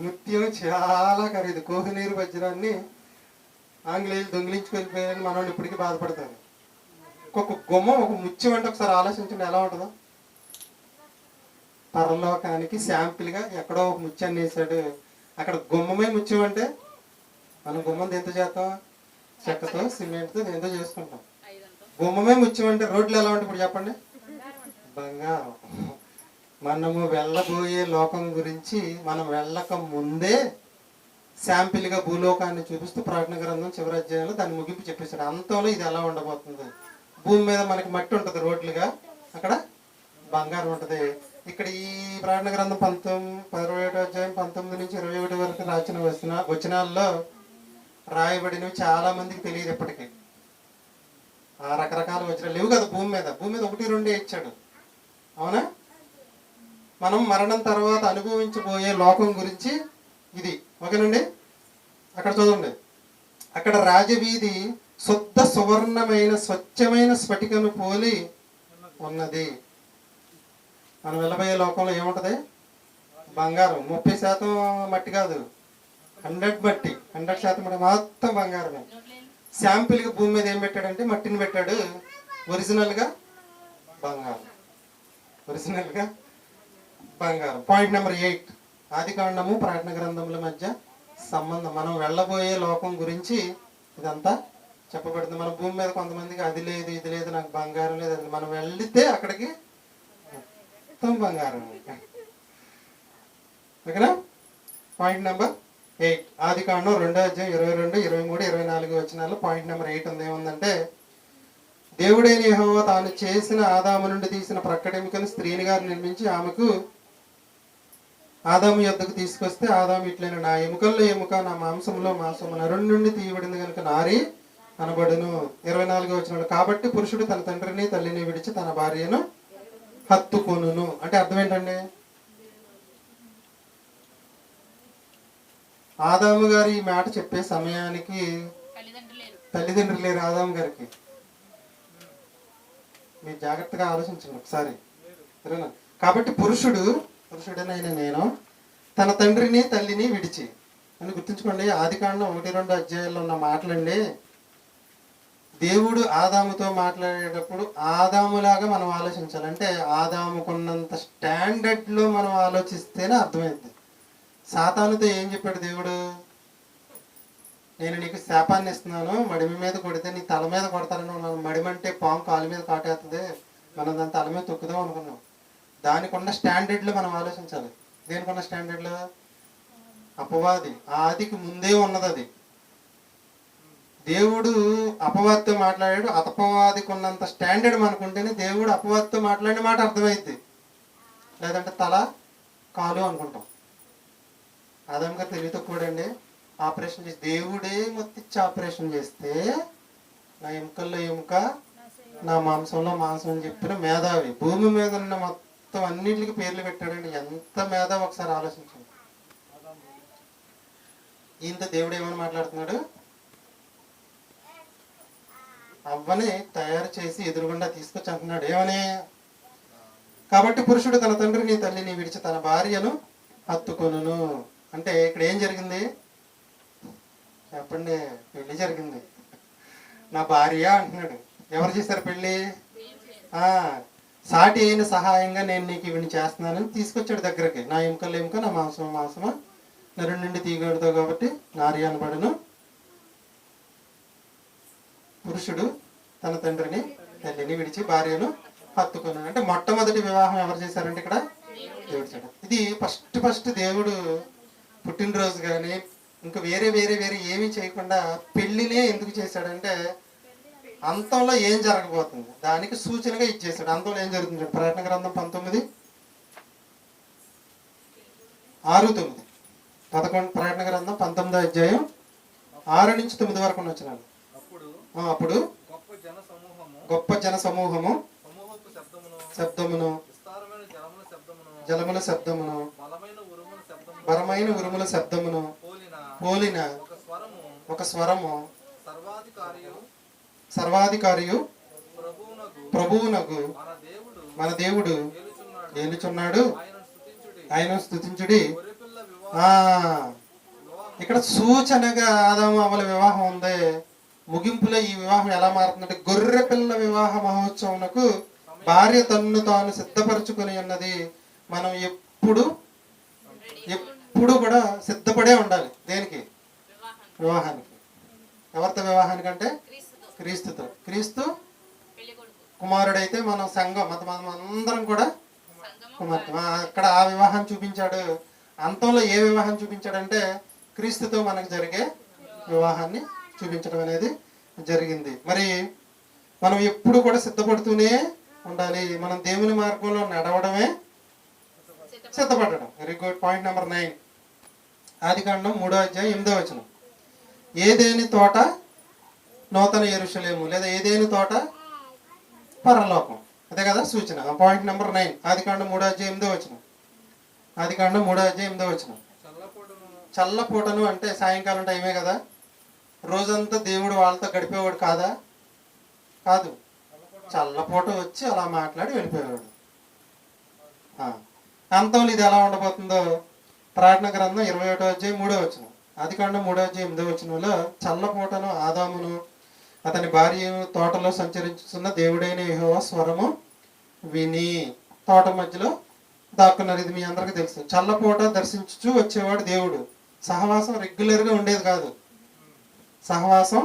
ముత్యం చాలా ఖరీదు. కోహినూరు వజ్రాన్ని ఆంగ్లేయులు దొంగిలించుకెళ్ళిపోయారని మనోళ్ళు ఇప్పటికీ బాధపడతారు. ఒక్కొక్క గుమ్మం ఒక ముత్యం అంటే ఒకసారి ఆలోచించండి ఎలా ఉంటుందో. పరలోకానికి శాంపిల్గా ఎక్కడో ఒక ముత్యాన్ని వేసాడు. అక్కడ గుమ్మమే ముత్యం అంటే మనం గుమ్మం దేంతో చేస్తాం? చెక్కతో, సిమెంట్తో, దేంతో చేసుకుంటాం. గుమ్మమే ముత్యం అంటే రోడ్లు ఎలా ఉంటాయి ఇప్పుడు చెప్పండి? బంగారం. మనము వెళ్ళబోయే లోకం గురించి మనం వెళ్ళక ముందే శాంపిల్గా భూలోకాన్ని చూపిస్తూ ప్రకటన గ్రంథం చివరి అధ్యాయంలో దాన్ని ముగింపు చెప్పేశాడు. అంతలో ఇది ఎలా ఉండబోతుంది. భూమి మీద మనకి మట్టి ఉంటుంది రోడ్లుగా, అక్కడ బంగారం ఉంటుంది. ఇక్కడ ఈ ప్రకటన గ్రంథం 17 అధ్యాయం 19 నుంచి 21 వరకు రాసిన వచనాల్లో రాయబడినవి చాలా మందికి తెలియదు ఇప్పటికీ. ఆ రకరకాల వచనాలు లేవు కదా భూమి మీద. భూమి మీద 1-2 ఇచ్చాడు. అవునా? మనం మరణం తర్వాత అనుభవించబోయే లోకం గురించి ఇది. ఓకేనండి? అక్కడ చూడండి. అక్కడ రాజవీధి శుద్ధ సువర్ణమైన స్వచ్ఛమైన స్ఫటికను పోలి ఉన్నది. మనం వెళ్ళబోయే లోకంలో ఏముంటది? బంగారం. 30% మట్టి కాదు, 100 మట్టి, 100% మట్టి, మొత్తం బంగారమే. శాంపిల్గా భూమి మీద ఏం పెట్టాడంటే మట్టిని పెట్టాడు. ఒరిజినల్గా బంగారం. ఒరిజినల్గా బంగారం. పాయింట్ నెంబర్ 8, ఆదికాండము ప్రకటన గ్రంథముల మధ్య సంబంధం. మనం వెళ్ళబోయే లోకం గురించి ఇదంతా చెప్పబడుతుంది. మన భూమి మీద కొంతమందికి అది లేదు, ఇది లేదు, నాకు బంగారం లేదు. అది మనం వెళ్తే అక్కడికి మొత్తం బంగారం. ఓకేనా? పాయింట్ నెంబర్ 8, ఆదికాండం 2వ అధ్యాయం 22, 23, 24 వచనాలు. పాయింట్ నెంబర్ 8 ఉంది. ఏముందంటే, దేవుడైన యెహోవా తాను చేసిన ఆదాము నుండి తీసిన ప్రక్కడెముకను స్త్రీనిగా నిర్మించి ఆమెకు ఆదాము యొద్దకు తీసుకొస్తే, ఆదాము ఇట్లైన నా ఎముకల్లో ఎముక, నా మాంసంలో మాంసము, నరుని నుండి తీయబడింది కనుక నారి అనబడును. 24 వచనాలు, కాబట్టి పురుషుడు తన తండ్రిని తల్లిని విడిచి తన భార్యను హత్తుకొనును. అంటే అర్థం ఏంటండి? ఆదాము గారు ఈ మాట చెప్పే సమయానికి తల్లిదండ్రులు లేరు ఆదాము గారికి. మీరు జాగ్రత్తగా ఆలోచించండి ఒకసారి. కాబట్టి పురుషుడనైన నేను తన తండ్రిని తల్లిని విడిచి అని గుర్తుంచుకోండి. ఆదికాండం 1-2 అధ్యాయాల్లో ఉన్న మాటలండి. దేవుడు ఆదాముతో మాట్లాడేటప్పుడు ఆదాములాగా మనం ఆలోచించాలి. అంటే ఆదాముకున్నంత స్టాండర్డ్లో మనం ఆలోచిస్తేనే అర్థమైంది. సాతానుతో ఏం చెప్పాడు దేవుడు? నేను నీకు శాపాన్ని ఇస్తున్నాను, మడిమి మీద కొడితే నీ తల మీద కొడతానని ఉన్నాను. మడిమంటే పాము కాలు మీద కాటేస్తుంది, మనం దాని తల మీద తొక్కుదాం అనుకున్నాం. దానికి ఉన్న స్టాండర్డ్లో మనం ఆలోచించాలి. దేనికి ఉన్న స్టాండర్డ్లో? అపవాది ఆదికి ముందే ఉన్నది అది. దేవుడు అపవాదితో మాట్లాడాడు. అపవాదికి ఉన్నంత స్టాండర్డ్ మనకుంటేనే దేవుడు అపవాదితో మాట్లాడిన మాట అర్థమైంది. లేదంటే తల కాలు అనుకుంటాం. ఆదాము గారు తెలివి తక్కువడండి. ఆపరేషన్ చేసి దేవుడే మొత్తిచ్చి ఆపరేషన్ చేస్తే నా ఎముకల్లో ఎముక, నా మాంసంలో మాంసం అని చెప్పిన మేధావి. భూమి మీద ఉన్న మొత్తం అన్నింటికి పేర్లు పెట్టాడండి. ఎంత మేధావి ఒకసారి ఆలోచించండి. ఈయనతో దేవుడు ఏమని మాట్లాడుతున్నాడు? అవ్వని తయారు చేసి ఎదురుగుండా తీసుకొచ్చి అంటున్నాడు. ఏమని? కాబట్టి పురుషుడు తన తండ్రిని తల్లిని విడిచి తన భార్యను హత్తుకొనును. అంటే ఇక్కడ ఏం జరిగింది చెప్పండి? పెళ్లి జరిగింది. నా భార్య అంటున్నాడు. ఎవరు చేశారు పెళ్లి? సాటి అయిన సహాయంగా నేను నీకు ఇవన్నీ చేస్తున్నానని తీసుకొచ్చాడు దగ్గరకి. నా ఎముకలు ఎముక, నా మాంసం మాంసమా, నరుడి నుండి తీయగలుగుతావు కాబట్టి నారి అనబడును. పురుషుడు తన తండ్రిని తల్లిని విడిచి భార్యను హత్తుకున్నాడు. అంటే మొట్టమొదటి వివాహం ఎవరు చేశారంటే ఇక్కడ దేవుడు చేయడం. ఇది ఫస్ట్ దేవుడు పుట్టినరోజు కానీ ఇంకా వేరే ఏమీ చేయకుండా పెళ్లినే ఎందుకు చేశాడంటే అంతంలో ఏం జరగబోతుంది దానికి సూచనగా ఇచ్చేసాడు. అంతంలో ఏం జరుగుతుంది? ప్రకటన గ్రంథం 19:6-9. ప్రకటన గ్రంథం 19వ అధ్యాయం 6 నుంచి 9 వరకు వచ్చినాను. అప్పుడు గొప్ప జన సమూహము శబ్దమును, జలముల శబ్దమును, బలమైన ఉరుముల శబ్దమును పోలిన ఒక స్వరము సర్వాధికారియు ప్రభువునకు మన దేవుడు ఏలుచున్నాడు, ఆయన స్తుతించుడి. ఇక్కడ సూచనగా ఆదాము అవ్వల వివాహం ఉంది. ముగింపులో ఈ వివాహం ఎలా మారుతుందంటే, గొర్రె పిల్ల వివాహ మహోత్సవంకు భార్య తన్ను తాను సిద్ధపరచుకొని ఉన్నది. మనం ఎప్పుడు కూడా సిద్ధపడే ఉండాలి. దేనికి? వివాహానికి. ఎవరితో వివాహానికి అంటే క్రీస్తుతో. క్రీస్తు కుమారుడైతే మనం సంఘం, మనం అందరం కూడా కుమార్తె. అక్కడ ఆ వివాహం చూపించాడు. అంతంలో ఏ వివాహం చూపించాడంటే క్రీస్తుతో మనకు జరిగే వివాహాన్ని చూపించడం అనేది జరిగింది. మరి మనం ఎప్పుడు కూడా సిద్ధపడుతూనే ఉండాలి. మనం దేవుని మార్గంలో నడవడమే సిద్ధపడడం. Very good. పాయింట్ నెంబర్ 9, ఆదికాండం 3:8. ఏదేని తోట నూతన యెరూషలేము, లేదా ఏదేని తోట పరలోకం. అదే కదా సూచన. పాయింట్ నెంబర్ 9, ఆదికాండం 3:8. ఆదికాండం 3:8. చల్లపూటను అంటే సాయంకాలం టైమే కదా. రోజంతా దేవుడు వాళ్ళతో గడిపేవాడు కాదా? కాదు. చల్లపూట వచ్చి అలా మాట్లాడి వెళ్ళిపోయేవాడు. అంతంలో ఇది ఎలా ఉండబోతుందో ప్రకటన గ్రంథం 21:3. ఆదికాండం 3:8 చల్లపూటను ఆదామును అతని భార్యను తోటలో సంచరించుతున్న దేవుడైన యెహోవా స్వరము విని తోట మధ్యలో దాక్కున్నారు. ఇది మీ అందరికీ తెలుసు. చల్లపూట దర్శించుచూ వచ్చేవాడు దేవుడు. సహవాసం రెగ్యులర్గా ఉండేది కాదు. సహవాసం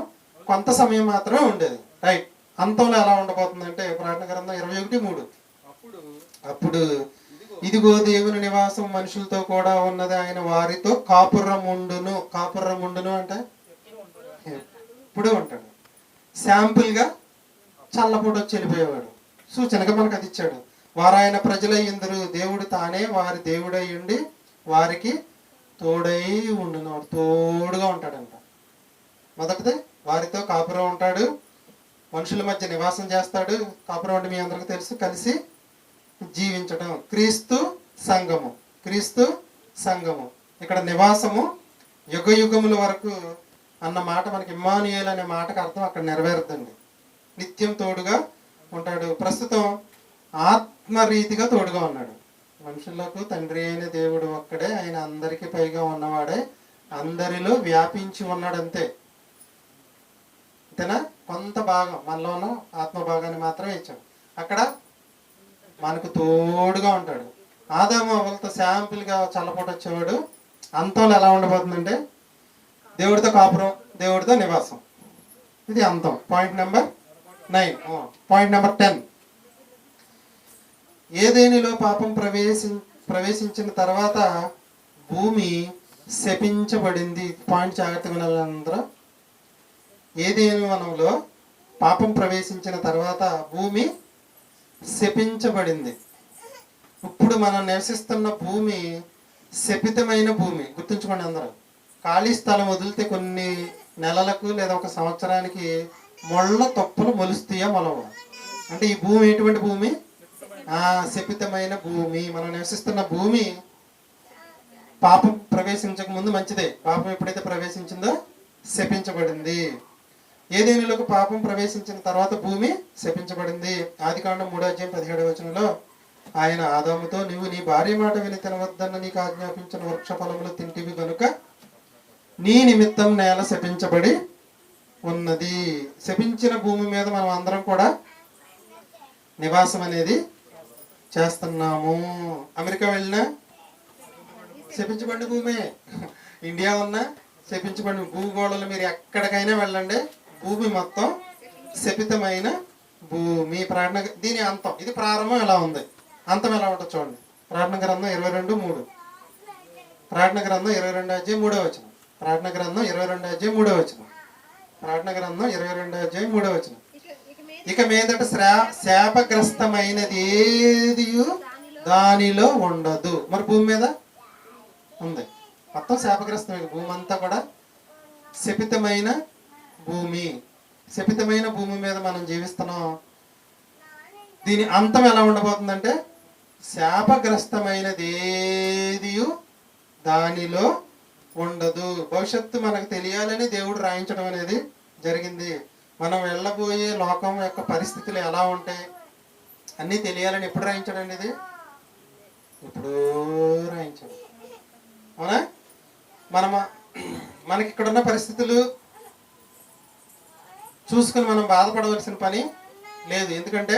కొంత సమయం మాత్రమే ఉండేది. రైట్. అంతంలో ఎలా ఉండబోతుందంటే ప్రకటన గ్రంథం 21:3. అప్పుడు ఇదిగో దేవుని నివాసం మనుషులతో కూడా ఉన్నది, ఆయన వారితో కాపురముండును. కాపురముండును అంటే ఎప్పుడూ ఉంటాడు. శాంపుల్గా చల్లపూట వచ్చి వెళ్ళిపోయేవాడు. సూచనగా మనకు అది ఇచ్చాడు. వారాయన ప్రజలై ఇందరు, దేవుడు తానే వారి దేవుడై ఉండి వారికి తోడై ఉండును. తోడుగా ఉంటాడంట. మొదటిది వారితో కాపురం ఉంటాడు, మనుషుల మధ్య నివాసం చేస్తాడు. కాపురం అంటే మీ అందరికీ తెలుసు, కలిసి జీవించడం. క్రీస్తు సంఘము. క్రీస్తు సంఘము. ఇక్కడ నివాసము యుగ యుగముల వరకు అన్న మాట మనకి ఇమ్మానుయేల్ అనే మాటకు అర్థం అక్కడ నెరవేరుతుంది. నిత్యం తోడుగా ఉంటాడు. ప్రస్తుతం ఆత్మరీతిగా తోడుగా ఉన్నాడు. మనుషులకు తండ్రి అయిన దేవుడు ఒక్కడే, ఆయన అందరికీ పైగా ఉన్నవాడే, అందరిలో వ్యాపించి ఉన్నాడు. అంతే. అంతేనా? కొంత భాగం మనలో ఉన్న ఆత్మ భాగాన్ని మాత్రమే ఇచ్చాడు. అక్కడ మనకు తోడుగా ఉంటాడు. ఆదాము అవ్వలతో శాంపుల్గా చల్లపూట వచ్చేవాడు. అంతంలో ఎలా ఉండబోతుందంటే దేవుడితో కాపురం, దేవుడితో నివాసం. ఇది అంతం. Point number 9. పాయింట్ నెంబర్ 10, ఏదేనిలో పాపం ప్రవేశించిన తర్వాత భూమి శపించబడింది. పాయింట్ జాగ్రత్తగా వినాలందరూ. ఏదేని వనంలో పాపం ప్రవేశించిన తర్వాత భూమి శపించబడింది. ఇప్పుడు మనం నివసిస్తున్న భూమి శపితమైన భూమి. గుర్తుంచుకోండి అందరూ. ఖాళీ స్థలం వదిలితే కొన్ని నెలలకు లేదా ఒక సంవత్సరానికి మొళ్ళ తొప్పలు మొలుస్తాయా మొలవ. అంటే ఈ భూమి ఎటువంటి భూమి? శపితమైన భూమి. మనం నివసిస్తున్న భూమి పాపం ప్రవేశించక ముందు మంచిదే. పాపం ఎప్పుడైతే ప్రవేశించిందో శపించబడింది. ఏదేనిలోకి పాపం ప్రవేశించిన తర్వాత భూమి శపించబడింది. ఆదికాండం 3:17 ఆయన ఆదాముతో, నీవు నీ భార్య మాట విని తినవద్దన్న నీకు ఆజ్ఞాపించిన వృక్ష ఫలములు తింటివి కనుక నీ నిమిత్తం నేల శపించబడి ఉన్నది. శపించిన భూమి మీద మనం అందరం కూడా నివాసం అనేది చేస్తున్నాము. అమెరికా వెళ్ళినా శపించబడిన భూమే, ఇండియా ఉన్నా శపించబడిన భూగోళాలు. మీరు ఎక్కడికైనా వెళ్ళండి, భూమి మొత్తం శపితమైన భూమి. దీని అంతం, ఇది ప్రారంభం ఎలా ఉంది, అంతం ఎలా ఉంటుంది చూడండి. ప్రకటన గ్రంథం 22:3. ప్రకటన గ్రంథం 22:3. ప్రకటన గ్రంథం 22:3. ప్రకటన గ్రంథం 22:3. ఇక మీదట శాపగ్రస్తమైనది ఏది దానిలో ఉండదు. మరి భూమి మీద ఉంది, మొత్తం శాపగ్రస్తమైన భూమి అంతా కూడా శపితమైన భూమి. శపితమైన భూమి మీద మనం జీవిస్తున్నాం. దీని అంతం ఎలా ఉండబోతుందంటే శాపగ్రస్తమైనది ఏది దానిలో ఉండదు. భవిష్యత్తు మనకు తెలియాలని దేవుడు రాయించడం అనేది జరిగింది. మనం వెళ్ళబోయే లోకం యొక్క పరిస్థితులు ఎలా ఉంటాయి, అన్నీ తెలియాలని ఎప్పుడు రాయించాడండి ఇది? ఎప్పుడూ రాయించాడు. అవునా? మనకి ఇక్కడున్న పరిస్థితులు చూసుకుని మనం బాధపడవలసిన పని లేదు. ఎందుకంటే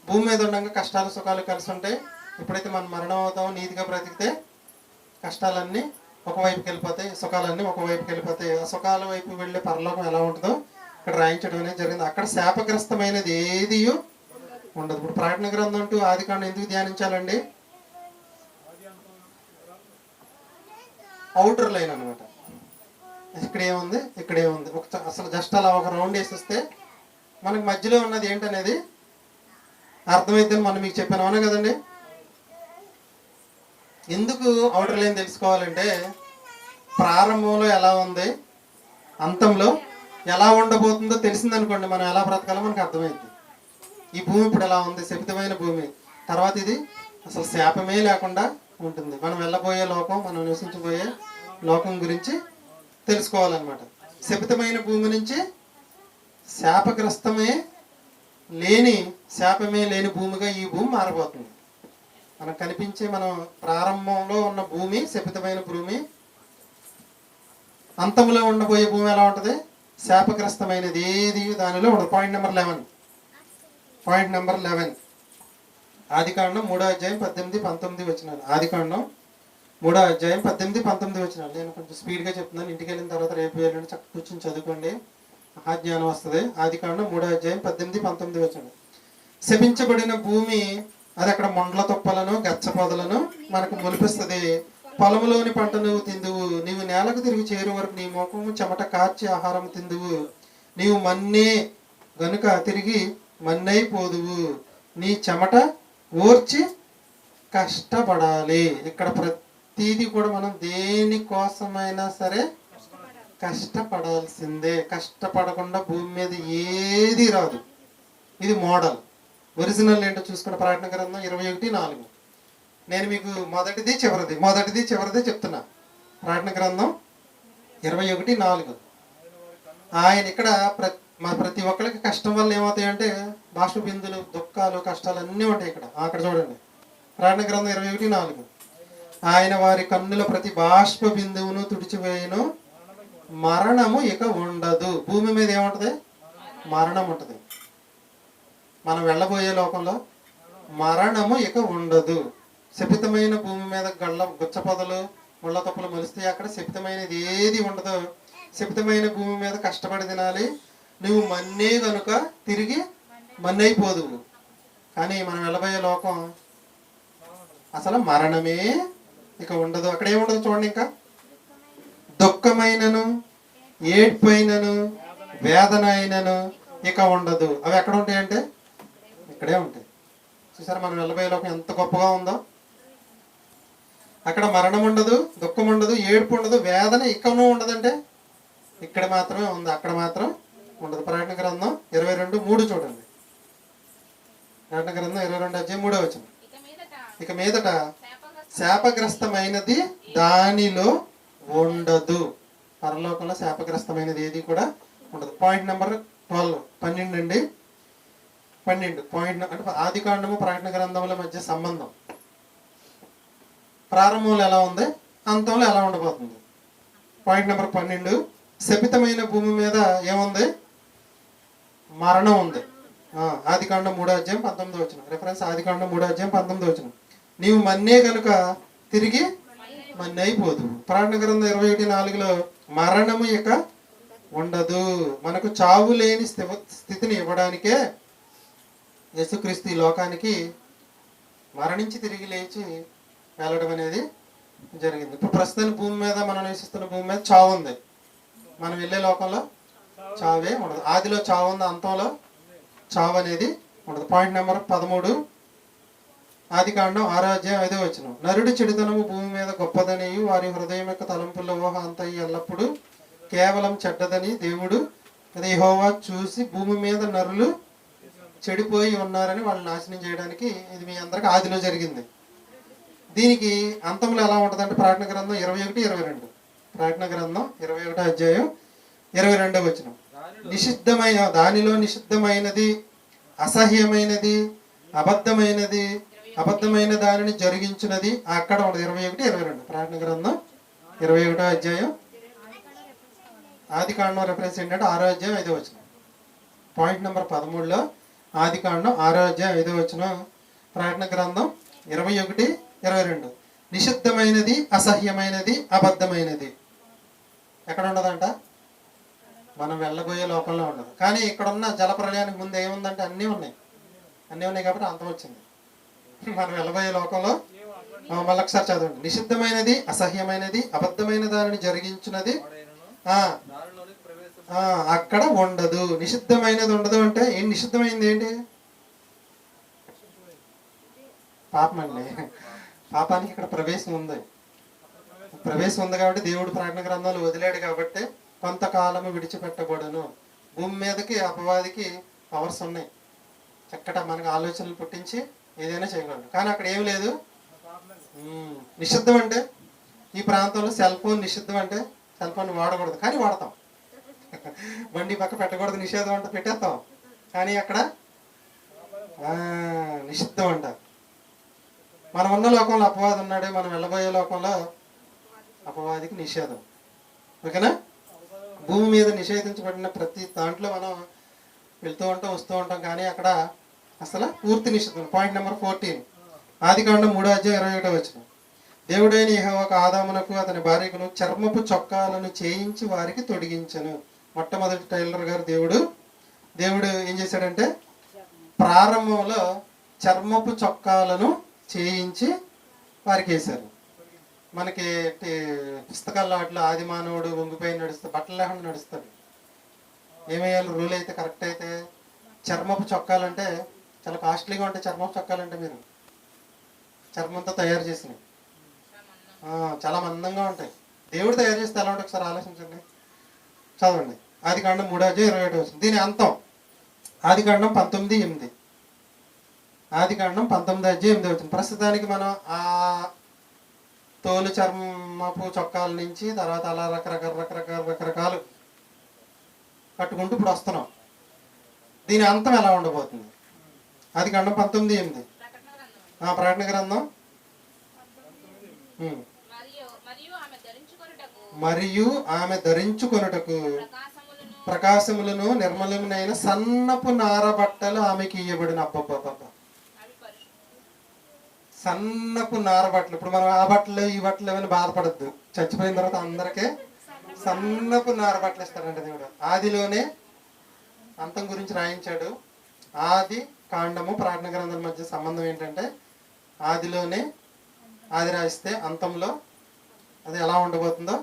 భూమి మీద ఉండగా కష్టాలు సుఖాలు కలిసి ఉంటాయి. ఎప్పుడైతే మనం మరణం అవుతామో నీతిగా బ్రతికితే కష్టాలన్నీ ఒకవైపుకి వెళ్ళిపోతాయి, సుఖాలన్నీ ఒకవైపుకి వెళ్ళిపోతాయి. ఆ సుఖాల వైపు వెళ్ళే పరలోకం ఎలా ఉంటుందో ఇక్కడ రాయించడం అనేది జరిగింది. అక్కడ శాపగ్రస్తమైనది ఏది ఉండదు. ఇప్పుడు ప్రకటన గ్రంథం అంటూ ఆదికాండం ఎందుకు ధ్యానించాలండి? అవుటర్ లైన్ అనమాట. ఇక్కడేముంది, ఇక్కడేముంది, అసలు జస్ట్ అలా ఒక రౌండ్ వేసిస్తే మనకి మధ్యలో ఉన్నది ఏంటనేది అర్థమైందని మనం మీకు చెప్పాను. అవునా కదండి? ఎందుకు అవుటర్ లైన్ తెలుసుకోవాలంటే ప్రారంభంలో ఎలా ఉంది, అంతంలో ఎలా ఉండబోతుందో తెలిసిందనుకోండి, మనం ఎలా బ్రతకాలో మనకు అర్థమైంది. ఈ భూమి ఇప్పుడు ఎలా ఉంది, శపితమైన భూమి. తర్వాత ఇది అసలు శాపమే లేకుండా ఉంటుంది. మనం వెళ్ళబోయే లోకం, మనం నివసించబోయే లోకం గురించి తెలుసుకోవాలన్నమాట. శపితమైన భూమి నుంచి శాపగ్రస్తమే శాపమే లేని భూమిగా ఈ భూమి మారబోతుంది. మనకు కనిపించే మనం ప్రారంభంలో ఉన్న భూమి శపితమైన భూమి, అంతంలో ఉండబోయే భూమి ఎలా ఉంటుంది? శాపగ్రస్తమైనది ఏది దానిలో ఉండదు. పాయింట్ నెంబర్ 11 ఆదికాండం 3వ అధ్యాయం 18-19 వచనాలు. ఆదికాండం 3వ అధ్యాయం 18-19 వచనాలు. నేను కొంచెం స్పీడ్గా చెప్తున్నాను. ఇంటికి వెళ్ళిన తర్వాత రేపు వెళ్ళండి, చక్కగా కూర్చొని చదువుకోండి, మహాజ్ఞానం వస్తుంది. ఆదికాండం 3వ అధ్యాయం 18-19 వచనాలు. శపించబడిన భూమి అది అక్కడ మొండ్ల తుప్పలను గచ్చ పొదలను మనకు మొలిపిస్తుంది. పొలములోని పంట నువ్వు తిందువు, నీవు నేలకు తిరిగి చేరు వరకు నీ ముఖము చెమట కార్చి ఆహారం తిందువు, నీవు మన్నే గనుక తిరిగి మన్నైపోదువు, నీ చెమట ఓర్చి కష్టపడాలి. ఇక్కడ ప్రతిదీ కూడా మనం దేనికోసమైనా సరే కష్టపడాల్సిందే. కష్టపడకుండా భూమి మీద ఏది రాదు. ఇది మోడల్. ఒరిజినల్ ఏంటో చూసుకున్న ప్రకటన గ్రంథం 21:4. నేను మీకు మొదటిది చివరిది చెప్తున్నా. ప్రకటన గ్రంథం 21:4. ఆయన ఇక్కడ ప్రతి ఒక్కరికి కష్టం వల్ల ఏమవుతాయంటే బాష్ప బిందులు, దుఃఖాలు, కష్టాలు అన్నీ ఉంటాయి ఇక్కడ. అక్కడ చూడండి, ప్రకటన గ్రంథం 21:4. ఆయన వారి కన్నుల ప్రతి బాష్ప బిందువును తుడిచివేయును, మరణము ఇక ఉండదు. భూమి మీద ఏముంటది? మరణం ఉంటుంది. మనం వెళ్ళబోయే లోకంలో మరణము ఇక ఉండదు. శపితమైన భూమి మీద గుచ్చపొదలు, ముళ్ళ తప్పులు మొలిస్తే అక్కడ శపితమైనది ఏది ఉండదు. శపితమైన భూమి మీద కష్టపడి తినాలి. నువ్వు మన్నే కనుక తిరిగి మన్నైపోదువు. కానీ మనం వెళ్ళబోయే లోకం అసలు మరణమే ఇక ఉండదు. అక్కడ ఏముండదు చూడండి. ఇంకా దుఃఖమైనను, ఏడ్పైనను, వేదన అయినను ఇక ఉండదు. అవి ఎక్కడ ఉంటాయంటే ఇక్కడే ఉంటాయి. చూసారా మనం వెళ్ళబోయే లోకం ఎంత గొప్పగా ఉందో. అక్కడ మరణం ఉండదు, దుఃఖం ఉండదు, ఏడుపు ఉండదు, వేదన ఇక్కడనూ ఉండదంటే ఇక్కడ మాత్రమే ఉంది, అక్కడ మాత్రం ఉండదు. ప్రకటన గ్రంథం 22:3 చూడండి. ప్రకటన గ్రంథం 22 అధ్యాయం 3వ వచనం. ఇక మీదట శాపగ్రస్తమైనది దానిలో ఉండదు. పరలోకంలో శాపగ్రస్తమైనది ఏది కూడా ఉండదు. పాయింట్ నెంబర్ 12 అండి. 12 పాయింట్ అంటే ఆదికాండము ప్రకటన గ్రంథముల మధ్య సంబంధం. ప్రారంభంలో ఎలా ఉంది, అంతంలో ఎలా ఉండబోతుంది. Point number 12. శపితమైన భూమి మీద ఏముంది? మరణం ఉంది. ఆదికాండం 3వ అధ్యాయం 19 వచనం. రెఫరెన్స్ ఆదికాండం 3వ అధ్యాయం 19 వచనం. నీవు మన్నే కనుక తిరిగి మన్నైపోదు. ప్రకటన గ్రంథం 21:4లో మరణము ఇక ఉండదు. మనకు చావు లేని స్థితిని ఇవ్వడానికే యేసుక్రీస్తు ఈ లోకానికి మరణించి తిరిగి లేచి వెళ్ళడం అనేది జరిగింది. ఇప్పుడు ప్రస్తుతం భూమి మీద మనం నివసిస్తున్న భూమి మీద చావు ఉంది. మనం వెళ్ళే లోకంలో చావే ఉండదు. ఆదిలో చావు ఉంది, అంతంలో చావు అనేది ఉండదు. పాయింట్ నెంబర్ 13 ఆదికాండం 6వ అధ్యాయం 5వ వచనం. నరుడి చెడుతనము భూమి మీద గొప్పదనియు వారి హృదయం యొక్క తలంపుల ఊహ అంతయు ఎల్లప్పుడూ కేవలం చెడ్డదని దేవుడు యెహోవా చూసి భూమి మీద నరులు చెడిపోయి ఉన్నారని వాళ్ళు నాశనం చేయడానికి ఇది మీ అందరికి ఆదిలో జరిగింది. దీనికి అంతంలో ఎలా ఉంటుంది అంటే ప్రకటన గ్రంథం 21:22. ప్రకటన గ్రంథం 21వ అధ్యాయం 22వ వచనం. దానిలో నిషిద్ధమైనది, అసహ్యమైనది, అబద్ధమైన దానిని జరిగించినది అక్కడ ఉండదు. 21, 22 ప్రకటన గ్రంథం 21వ అధ్యాయం ఆది కాండం రెఫరెన్స్ ఏంటంటే 6వ అధ్యాయం 5వ వచనం. పాయింట్ నెంబర్ 13లో ఆది కాండం 6వ అధ్యాయం 5వ వచనం, ప్రకటన గ్రంథం 21, 22 నిషిద్ధమైనది, అసహ్యమైనది, అబద్ధమైనది ఎక్కడ ఉండదంట? మనం వెళ్ళబోయే లోకంలో ఉండదు. కానీ ఇక్కడ ఉన్న జల ప్రళయానికి ముందు ఏముందంటే అన్నీ ఉన్నాయి కాబట్టి అంతం వచ్చింది. మనం వెళ్ళబోయే లోకంలో మళ్ళొకసారి చదవండి. నిషిద్ధమైనది, అసహ్యమైనది, అబద్ధమైన దానిని జరిగించినది అక్కడ ఉండదు. నిషిద్ధమైనది ఉండదు అంటే ఏం నిషిద్ధమైంది ఏంటి? పాపం అండి. పాపానికి ఇక్కడ ప్రవేశం ఉంది కాబట్టి దేవుడు ప్రకటన గ్రంథాలు వదిలాడు కాబట్టి కొంతకాలము విడిచిపెట్టబడును. భూమి మీదకి అపవాదికి పవర్స్ ఉన్నాయి, చక్కట మనకు ఆలోచనలు పుట్టించి ఏదైనా చేయగలడు. కానీ అక్కడ ఏం లేదు. నిషిద్ధం అంటే ఈ ప్రాంతంలో సెల్ ఫోన్ నిషిద్ధం అంటే సెల్ ఫోన్ వాడకూడదు, కానీ వాడతాం. బండి పక్క పెట్టకూడదు నిషేధం అంటే పెట్టేస్తాం, కానీ అక్కడ నిషిద్ధం అంట. మనం ఉన్న లోకంలో అపవాది ఉన్నాడు, మనం వెళ్ళబోయే లోకంలో అపవాదికి నిషేధం. ఓకేనా? భూమి మీద నిషేధించబడిన ప్రతి దాంట్లో మనం వెళ్తూ ఉంటాం, వస్తూ ఉంటాం, కానీ అక్కడ అసలు పూర్తి నిషేధం. పాయింట్ నెంబర్ 14 ఆది కాండం 3వ అధ్యాయం 21వ వచనం. దేవుడైన యెహోవా ఆదామునకు అతని భార్యకును చర్మపు చొక్కాలను చేయించి వారికి తొడిగించను. మొట్టమొదటి టైలర్ గారు దేవుడు ఏం చేశాడంటే ప్రారంభంలో చర్మపు చొక్కాలను చేయించి వారికి వేశారు. మనకి పుస్తకాల్లో వాటిలో ఆది మానవుడు వంగిపోయి నడుస్తాడు, బట్టలు లేకుండా నడుస్తాడు. ఏమయ్యాలి రూల్ అయితే కరెక్ట్ అయితే? చర్మపు చొక్కాలంటే చాలా కాస్ట్లీగా ఉంటాయి. చర్మపు చొక్కాలంటే మీరు చర్మంతో తయారు చేసినవి చాలా మందంగా ఉంటాయి. దేవుడు తయారు చేస్తే ఎలా ఉంటుంది ఒకసారి ఆలోచించండి. చదవండి ఆది కాండం 3వ అధ్యాయం 21వ వచనం. దీని అంతం ఆది కాండం 19:8. ఆది కాండం 19వ అధ్యాయం 8వ వచనం. ప్రస్తుతానికి మనం ఆ తోలు చర్మపు చొక్కాల నుంచి తర్వాత అలా రకరకాలు కట్టుకుంటూ ఇప్పుడు వస్తున్నాం. దీని అంతం ఎలా ఉండబోతుంది? ఆది కాండం 19:8 ప్రకటన గ్రంథం. మరియు ఆమె ధరించుకొనుటకు ప్రకాశములను నిర్మలమునైన సన్నపు నార బట్టలు ఆమెకి ఇయ్యబడిన. అబ్బబ్బబ్బ, సన్నపు నార బట్టలు. ఇప్పుడు మనం ఆ బట్టలు ఈ బట్టలు ఏమైనా బాధపడద్దు. చచ్చిపోయిన తర్వాత అందరికీ సన్నపు నార బట్టలు ఇస్తాడంట దేవుడు. ఆదిలోనే అంతం గురించి రాయించాడు. ఆది కాండము ప్రకటన గ్రంథాల మధ్య సంబంధం ఏంటంటే ఆదిలోనే ఆది రాయిస్తే అంతంలో అది ఎలా ఉండబోతుందో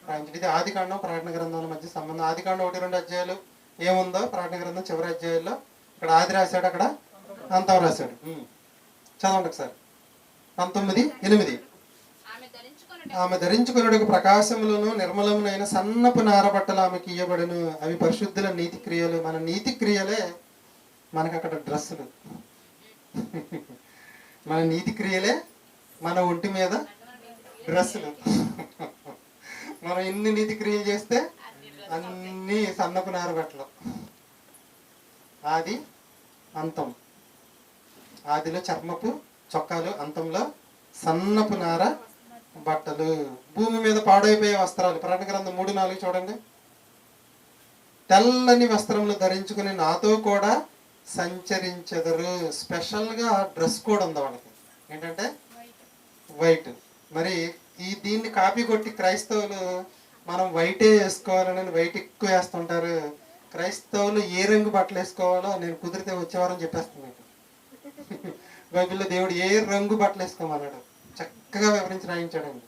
రాయించాడు. ఇది ఆది కాండం ప్రకటన గ్రంథాల మధ్య సంబంధం. ఆది కాండం 1-2 అధ్యాయాలు ఏముందో ప్రకటన గ్రంథం చివరి అధ్యాయుల్లో ఇక్కడ ఆది రాశాడు, అక్కడ అంతం రాశాడు. చదవండి ఒకసారి. 19:8 ఆమె ధరించుకొనుటకు ప్రకాశములను నిర్మలమునైన సన్నపు నారబట్టలు ఆమెకి ఇయ్యబడును. అవి పరిశుద్ధుల నీతి క్రియలు. మన నీతి క్రియలే మనకు అక్కడ డ్రెస్సులు. మన నీతి క్రియలే మన ఒంటి మీద డ్రెస్సులు. మనం ఎన్ని నీతి క్రియలు చేస్తే అన్ని సన్నపు నారబట్టలు. ఆది అంతం. ఆదిలో చర్మపు చొక్కాలు, అంతంలో సన్నపు నార బట్టలు. భూమి మీద పాడైపోయే వస్త్రాలు. ప్రకటన గ్రంథం 3:4 చూడండి. తెల్లని వస్త్రములు ధరించుకుని నాతో కూడా సంచరించెదరు. స్పెషల్గా డ్రెస్ కోడ్ ఉంది వాళ్ళకి. ఏంటంటే వైట్. మరి దీన్ని కాపీ కొట్టి క్రైస్తవులు మనం వైటే వేసుకోవాలని వైట్ ఎక్కువ వేస్తుంటారు. క్రైస్తవులు ఏ రంగు బట్టలు వేసుకోవాలో నేను కుదిరితే వచ్చేవారని చెప్పేస్తున్నాను. బైబిల్లో దేవుడు ఏ రంగు బట్టలు వేసుకోమన్నాడు చక్కగా వివరించి రాయించాడండి.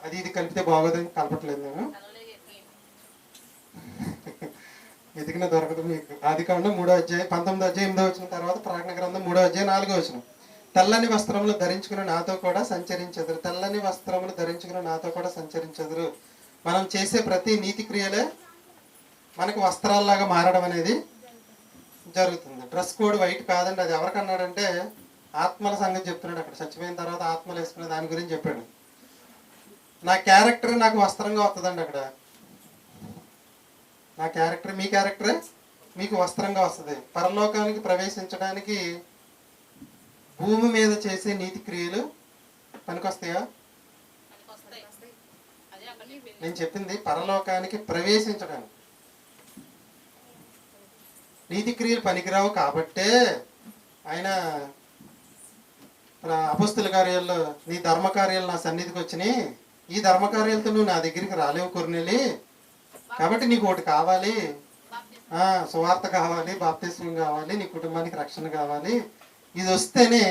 అది ఇది కలిపితే బాగోదని కలపట్లేదు నేను. వెతికిన దొరకదు మీకు. ఆది కాండం 3వ అధ్యాయం 19వ అధ్యాయం 8వ వచనం తర్వాత ప్రకటన గ్రంథం 3వ అధ్యాయం 4వ వచనం. తెల్లని వస్త్రములు ధరించుకుని నాతో కూడా సంచరించెదరు. తెల్లని వస్త్రములు ధరించుకుని నాతో కూడా సంచరించెదరు. మనం చేసే ప్రతి నీతి క్రియలే మనకు వస్త్రాల్లాగా మారడం అనేది జరుగుతుంది. డ్రెస్ కోడ్ వైట్ కాదండి. అది ఎవరికన్నాడంటే ఆత్మల సంగతి చెప్తున్నాడు. అక్కడ చచ్చిపోయిన తర్వాత ఆత్మలు వేసుకునే దాని గురించి చెప్పాడు. నా క్యారెక్టర్ నాకు వస్త్రంగా వస్తుందండి. అక్కడ నా క్యారెక్టర్ మీ క్యారెక్టరే మీకు వస్త్రంగా వస్తుంది. పరలోకానికి ప్రవేశించడానికి భూమి మీద చేసే నీతి క్రియలు పనికొస్తాయా? నేను చెప్పింది పరలోకానికి ప్రవేశించడానికి. నీతి క్రియలు పనికిరావు కాబట్టే ఆయన అపొస్తలుల కార్యాల్లో నీ ధర్మకార్యాలు నా సన్నిధికి వచ్చినాయి, ఈ ధర్మకార్యాలతో నువ్వు నా దగ్గరికి రాలేవు కొర్నేలి, కాబట్టి నీకు ఒకటి కావాలి, సువార్త కావాలి, బాప్తిస్మం కావాలి, నీ కుటుంబానికి రక్షణ కావాలి, ఇది వస్తేనే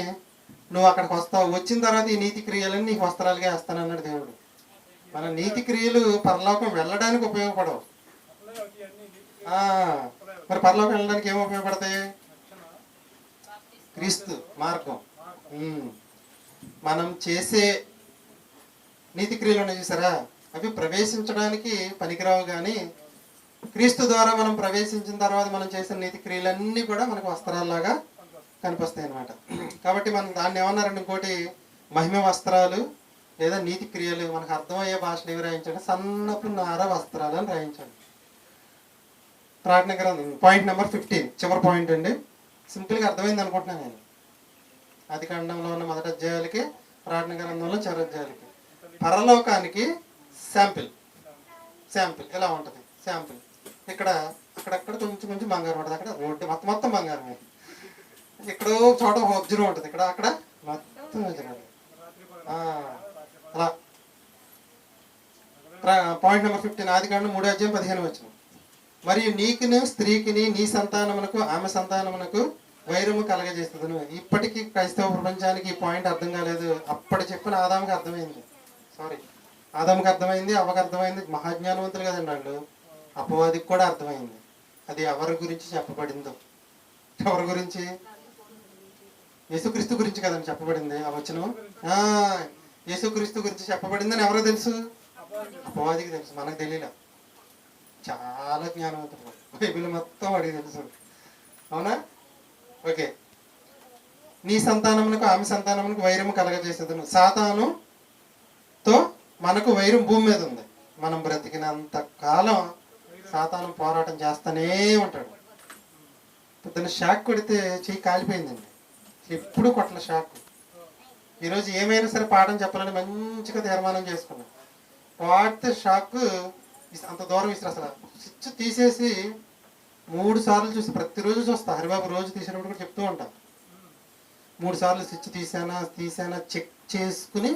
నువ్వు అక్కడికి వస్తావు, వచ్చిన తర్వాత ఈ నీతి క్రియలని నీకు వస్త్రాలుగా వేస్తానన్నాడు దేవుడు. మన నీతి క్రియలు పరలోకం వెళ్ళడానికి ఉపయోగపడవు. మరి పరలోకం వెళ్ళడానికి ఏమి ఉపయోగపడతాయి? క్రీస్తు మార్గం. మనం చేసే నీతి క్రియలు ఉన్నాయి చూసారా, అవి ప్రవేశించడానికి పనికిరావు, కానీ క్రీస్తు ద్వారా మనం ప్రవేశించిన తర్వాత మనం చేసిన నీతి క్రియలన్నీ కూడా మనకు వస్త్రాల్లాగా కనిపిస్తాయి అన్నమాట. కాబట్టి మనం దాన్ని ఏమన్నారండి, ఇంకోటి మహిమ వస్త్రాలు లేదా నీతి క్రియలు. మనకు అర్థమయ్యే భాషను ఏమి రాయించండి, సన్నపు నార వస్త్రాలు అని రాయించండి. ప్రార్థన గ్రంథం పాయింట్ నెంబర్ 15 చివరి పాయింట్ అండి. సింపుల్గా అర్థమైంది అనుకుంటున్నాను నేను. ఆది కాండంలో ఉన్న మొదటి అధ్యాయాలకి, ప్రార్థన గ్రంథంలో చివరి అధ్యాయాలకి. పరలోకానికి శాంపిల్ ఇలా ఉంటుంది. శాంపిల్ ఇక్కడ అక్కడక్కడ కొంచెం కొంచెం బంగారం ఉంటుంది, అక్కడ రోడ్డు మొత్తం బంగారమే. ఎక్కడో చోట వజ్రం ఉంటుంది, ఇక్కడ అక్కడ మొత్తం వజ్రం. అలా పాయింట్ నెంబర్ 15 ఆది కాండం 3:15 మరియు నీకును స్త్రీకిని నీ సంతానమునకు ఆమె సంతానమునకు వైరము కలగజేస్తుంది. ఇప్పటికీ క్రైస్తవ ప్రపంచానికి ఈ పాయింట్ అర్థం కాలేదు. అప్పటి చెప్పిన ఆదాముకి అర్థమైంది, ఆదాముకి అర్థమైంది, అవ్వకి అర్థమైంది. మహాజ్ఞానవంతులు కదండి వాళ్ళు. అపవాదికి కూడా అర్థమైంది. అది ఎవరి గురించి చెప్పబడిందో. ఎవరి గురించి? యేసుక్రీస్తు గురించి కదండి చెప్పబడింది ఆ వచనం. యేసుక్రీస్తు గురించి చెప్పబడిందని ఎవరో తెలుసు? అపవాదికి తెలుసు, మనకు తెలియలే. చాలా జ్ఞానవంతుడు, బైబిల్ మొత్తం వాడికి తెలుసు. అవునా? ఓకే. నీ సంతానమునకు ఆమె సంతానమునకు వైరము కలగజేసేదను. సాతానుతో మనకు వైరం భూమి మీద ఉంది. మనం బ్రతికినంత కాలం సాతాను పోరాటం చేస్తూనే ఉంటాడు. పొద్దున్న షాక్ కొడితే చెయ్యి కాలిపోయిందండి, ఎప్పుడు కొట్ల షాక్. ఈరోజు ఏమైనా సరే పాఠం చెప్పాలని మంచిగా తీర్మానం చేసుకున్నాం, వాడితే షాక్ అంత దూరం విసిరి. అసలు స్విచ్ తీసేసి 3 సార్లు చూసి, ప్రతిరోజు చూస్తా. హరిబాబు రోజు తీసినప్పుడు కూడా చెప్తూ ఉంటాను, 3 సార్లు స్విచ్ తీసానా చెక్ చేసుకుని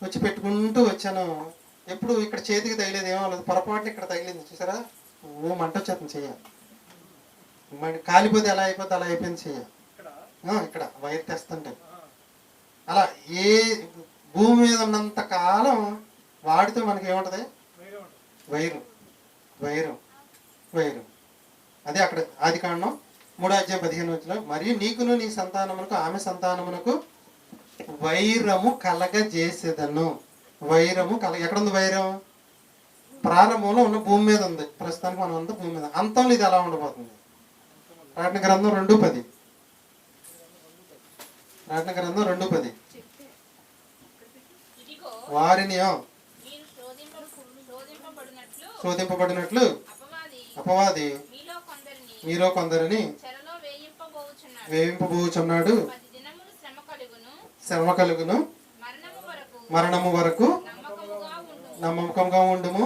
వచ్చి పెట్టుకుంటూ వచ్చాను. ఎప్పుడు ఇక్కడ చేతికి తగిలేదు, ఏమవ్వలేదు. పొరపాటున ఇక్కడ తగిలింది చూసారా, మంట వచ్చేస్తుంది చెయ్య. కాలిపోతే ఎలా అయిపోతే అలా అయిపోయింది చెయ్య. ఇక్కడ వైర్ తెస్తుంటే అలా. ఏ భూమి మీద ఉన్నంత కాలం వాడితే మనకి ఏముంటది? వైరం. అదే అక్కడ ఆది కాండం 3:15 మరియు నీకును నీ సంతానమునకు ఆమె సంతానమునకు వైరము కలగజేసేదను. వైరము ఎక్కడుంది వైరం? ప్రారంభంలో ఉన్న భూమి మీద ఉంది. ప్రస్తుతానికి మనం అంతా భూమి మీద. అంతంలో ఇది ఎలా ఉండబోతుంది? ప్రార్థన గ్రంథం 2:10. ప్రార్థన గ్రంథం 2:10 వారిని శోధింపబడినట్లు అపవాది మీలో కొందరిని వేయింపబోచున్నాడు. శ్రమ కలుగును, మరణము వరకు నమ్మకంగా ఉండుము,